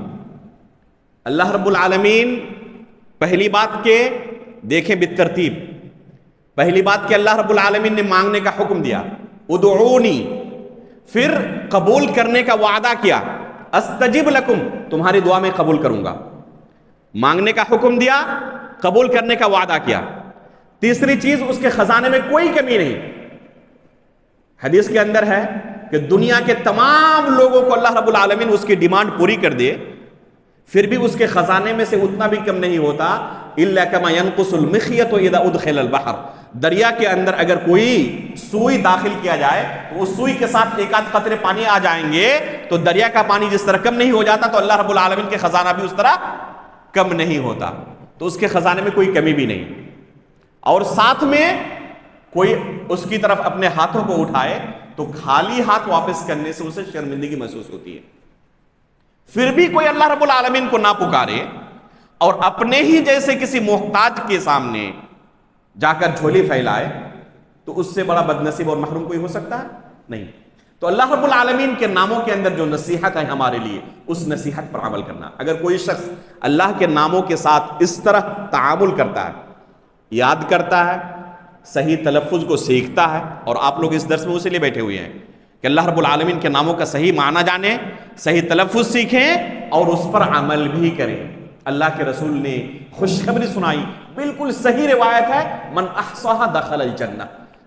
اللہ رب العالمین پہلی بات کہ دیکھیں بالترتیب، پہلی بات کہ اللہ رب العالمین نے مانگنے کا حکم دیا، ادعونی، پھر قبول کرنے کا وعدہ کیا، استجب لکم، تمہاری دعا میں قبول کروں گا. مانگنے کا حکم دیا، قبول کرنے کا وعدہ کیا. تیسری چیز، اس کے خزانے میں کوئی کمی نہیں. حدیث کے اندر ہے کہ دنیا کے تمام لوگوں کو اللہ رب العالمین اس کی ڈیمانڈ پوری کر دے، پھر بھی اس کے خزانے میں سے اتنا بھی کم نہیں ہوتا. الا کما ينقص المخيط اذا ادخل البحر، دریا کے اندر اگر کوئی سوئی داخل کیا جائے تو اس سوئی کے ساتھ ایک آدھ قطرے پانی آ جائیں گے تو دریا کا پانی جس طرح کم نہیں ہو جاتا تو اللہ رب العالمین کے خزانہ بھی اس طرح کم نہیں ہوتا. تو اس کے خزانے میں کوئی کمی بھی نہیں. اور ساتھ میں کوئی اس کی طرف اپنے ہاتھوں کو اٹھائے تو خالی ہاتھ واپس کرنے سے اسے شرمندگی محسوس ہوتی ہے. پھر بھی کوئی اللہ رب العالمین کو نہ پکارے اور اپنے ہی جیسے کسی محتاج کے سامنے جا کر جھولی پھیلائے تو اس سے بڑا بدنصیب اور محروم کوئی ہو سکتا ہے؟ نہیں. تو اللہ رب العالمین کے ناموں کے اندر جو نصیحت ہے ہمارے لیے، اس نصیحت پر عمل کرنا. اگر کوئی شخص اللہ کے ناموں کے ساتھ اس طرح تعامل کرتا ہے، یاد کرتا ہے، صحیح تلفظ کو سیکھتا ہے، اور آپ لوگ اس درس میں اسی لیے بیٹھے ہوئے ہیں کہ اللہ رب العالمین کے ناموں کا صحیح معنی جانیں، صحیح تلفظ سیکھیں اور اس پر عمل بھی کریں. اللہ کے رسول نے خوشخبری سنائی، بالکل صحیح روایت ہے، من احصاها دخل الجنہ.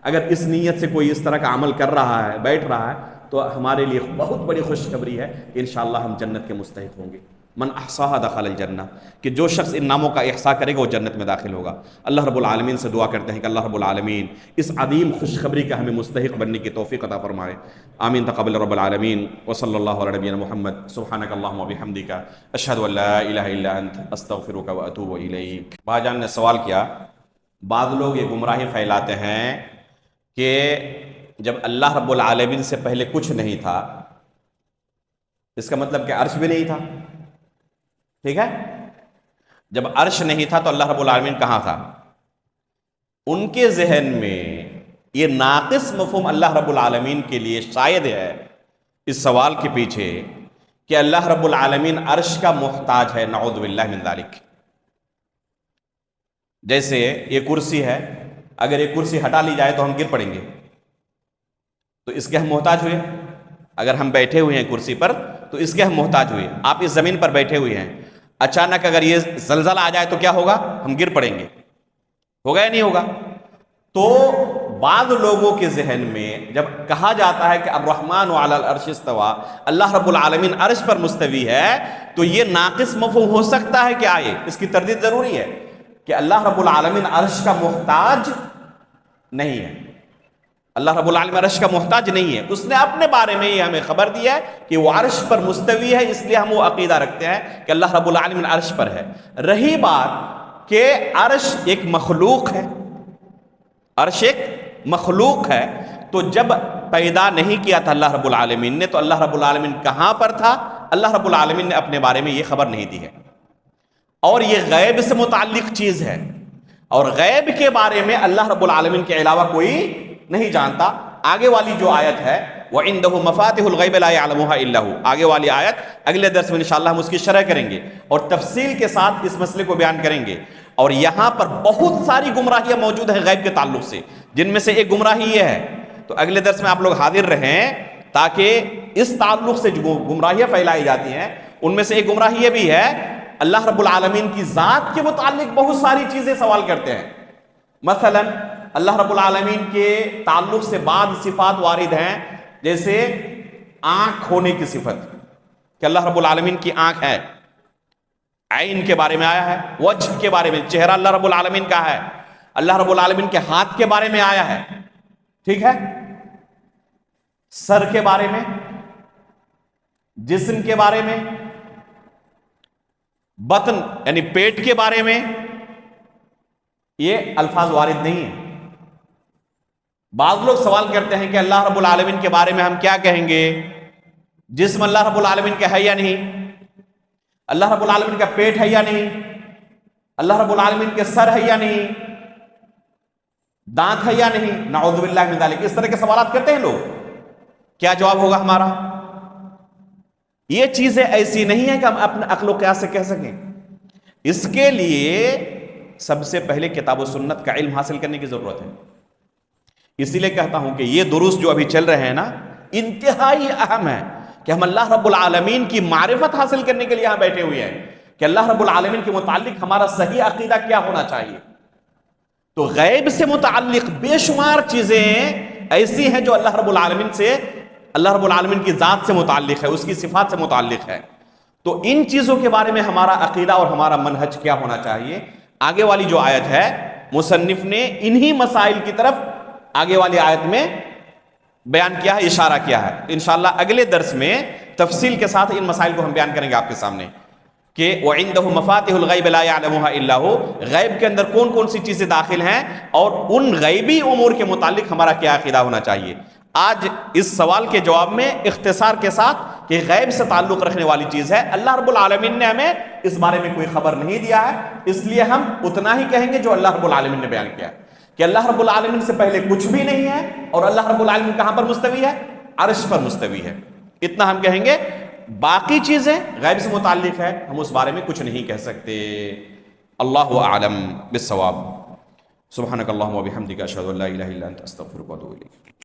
اگر اس نیت سے کوئی اس طرح کا عمل کر رہا ہے، بیٹھ رہا ہے، تو ہمارے لیے بہت بڑی خوشخبری ہے کہ انشاءاللہ ہم جنت کے مستحق ہوں گے. من احصاها دخل الجنہ، کہ جو شخص ان ناموں کا احصاء کرے گا وہ جنت میں داخل ہوگا. اللہ رب العالمین سے دعا کرتے ہیں کہ اللہ رب العالمین اس عظیم خوشخبری کا ہمیں مستحق بننے کی توفیق عطا فرمائے. آمین تقبل رب العالمین. وصلی اللہ علی نبینا محمد. سبحانک اللہم وبحمدک، اشہد ان لا الہ الا انت، استغفرک واتوب الیک. بھائی جان نے سوال کیا، بعض لوگ یہ گمراہی پھیلاتے ہیں کہ جب اللہ رب العالمین سے پہلے کچھ نہیں تھا، اس کا مطلب کہ عرش بھی نہیں تھا. ٹھیک ہے، جب عرش نہیں تھا تو اللہ رب العالمین کہاں تھا؟ ان کے ذہن میں یہ ناقص مفہوم اللہ رب العالمین کے لیے شاید ہے اس سوال کے پیچھے کہ اللہ رب العالمین عرش کا محتاج ہے. نعوذ باللہ من ذالک. جیسے یہ کرسی ہے، اگر یہ کرسی ہٹا لی جائے تو ہم گر پڑیں گے، تو اس کے ہم محتاج ہوئے. اگر ہم بیٹھے ہوئے ہیں کرسی پر تو اس کے ہم محتاج ہوئے. آپ اس زمین پر بیٹھے ہوئے ہیں، اچانک اگر یہ زلزلہ آ جائے تو کیا ہوگا؟ ہم گر پڑیں گے. ہوگا یا نہیں ہوگا؟ تو بعض لوگوں کے ذہن میں جب کہا جاتا ہے کہ الرحمن علی العرش استوى، اللہ رب العالمین عرش پر مستوی ہے، تو یہ ناقص مفہوم ہو سکتا ہے کہ آئے. اس کی تردید ضروری ہے کہ اللہ رب العالمین عرش کا محتاج نہیں ہے. اللہ رب العالمین عرش کا محتاج نہیں ہے. اس نے اپنے بارے میں یہ ہمیں خبر دی ہے کہ وہ عرش پر مستوی ہے، اس لیے ہم وہ عقیدہ رکھتے ہیں کہ اللہ رب العالمین عرش پر ہے. رہی بات کہ عرش ایک مخلوق ہے، عرش ایک مخلوق ہے، تو جب پیدا نہیں کیا تھا اللہ رب العالمین نے تو اللہ رب العالمین کہاں پر تھا؟ اللہ رب العالمین نے اپنے بارے میں یہ خبر نہیں دی ہے. اور یہ غیب سے متعلق چیز ہے، اور غیب کے بارے میں اللہ رب العالمین کے علاوہ کوئی نہیں جانتا. آگے والی جو آیت ہے وَعِنْدَهُ مَفَاتِحُ الْغَيْبِ لَا يَعْلَمُهَا إِلَّا هُ، آگے والی آیت اگلے درس میں انشاءاللہ ہم اس کی شرح کریں گے اور تفصیل کے ساتھ اس مسئلے کو بیان کریں گے. اور یہاں پر بہت ساری گمراہیاں موجود ہیں غیب کے تعلق سے، جن میں سے ایک گمراہی یہ ہے. تو اگلے درس میں آپ لوگ حاضر رہیں تاکہ اس تعلق سے جو گمراہیاں پھیلائی جاتی ہیں ان میں سے ایک گمراہی یہ بھی ہے، اللہ رب العالمین کی ذات کے متعلق بہت ساری چیزیں سوال کرتے ہیں. مثلا اللہ رب العالمین کے تعلق سے بعض صفات وارد ہیں، جیسے آنکھ ہونے کی صفت کہ اللہ رب العالمین کی آنکھ ہے، عین کے بارے میں آیا ہے، وجہ کے بارے میں چہرہ اللہ رب العالمین کا ہے، اللہ رب العالمین کے ہاتھ کے بارے میں آیا ہے، ٹھیک ہے، سر کے بارے میں، جسم کے بارے میں، بطن یعنی پیٹ کے بارے میں، یہ الفاظ وارد نہیں ہیں۔ بعض لوگ سوال کرتے ہیں کہ اللہ رب العالمین کے بارے میں ہم کیا کہیں گے؟ جسم اللہ رب العالمین کا ہے یا نہیں؟ اللہ رب العالمین کا پیٹ ہے یا نہیں؟ اللہ رب العالمین کے سر ہے یا نہیں؟ دانت ہے یا نہیں؟ نعوذ باللہ من ذالک، اس طرح کے سوالات کرتے ہیں لوگ۔ کیا جواب ہوگا ہمارا؟ یہ چیزیں ایسی نہیں ہیں کہ ہم اپنے عقل و قیاس سے کہہ سکیں۔ اس کے لیے سب سے پہلے کتاب و سنت کا علم حاصل کرنے کی ضرورت ہے۔ اسی لیے کہتا ہوں کہ یہ دروس جو ابھی چل رہے ہیں نا، انتہائی اہم ہے کہ ہم اللہ رب العالمین کی معرفت حاصل کرنے کے لیے یہاں بیٹھے ہوئے ہیں کہ اللہ رب العالمین کے متعلق ہمارا صحیح عقیدہ کیا ہونا چاہیے۔ تو غیب سے متعلق بے شمار چیزیں ایسی ہیں جو اللہ رب العالمین سے، اللہ رب العالمین کی ذات سے متعلق ہے، اس کی صفات سے متعلق ہے۔ تو ان چیزوں کے بارے میں ہمارا عقیدہ اور ہمارا منہج کیا ہونا چاہیے۔ آگے والی جو آیت ہے، مصنف نے انہی مسائل کی طرف آگے والی آیت میں بیان کیا ہے، اشارہ کیا ہے۔ انشاءاللہ اگلے درس میں تفصیل کے ساتھ ان مسائل کو ہم بیان کریں گے آپ کے سامنے کہ وَعِندَهُ مَفَاتِحُ الْغَيْبِ لَا يَعْلَمُهَا إِلَّا هُوَ، غیب کے اندر کون کون سی چیزیں داخل ہیں اور ان غیبی امور کے متعلق ہمارا کیا عقیدہ ہونا چاہیے۔ آج اس سوال کے جواب میں اختصار کے ساتھ کہ غیب سے تعلق رکھنے والی چیز ہے، اللہ رب العالمین نے ہمیں اس بارے میں کوئی خبر نہیں دیا ہے، اس لیے ہم اتنا ہی کہیں گے جو اللہ رب العالمین نے بیان کیا کہ اللہ رب العالمین سے پہلے کچھ بھی نہیں ہے، اور اللہ رب العالمین کہاں پر مستوی ہے؟ عرش پر مستوی ہے، اتنا ہم کہیں گے۔ باقی چیزیں غیب سے متعلق ہے، ہم اس بارے میں کچھ نہیں کہہ سکتے۔ اللہ اعلم بالصواب۔ سبحانک اللہم و بحمدک، اشہد ان لا الہ الا انت، استغفرک و اتوب الیک۔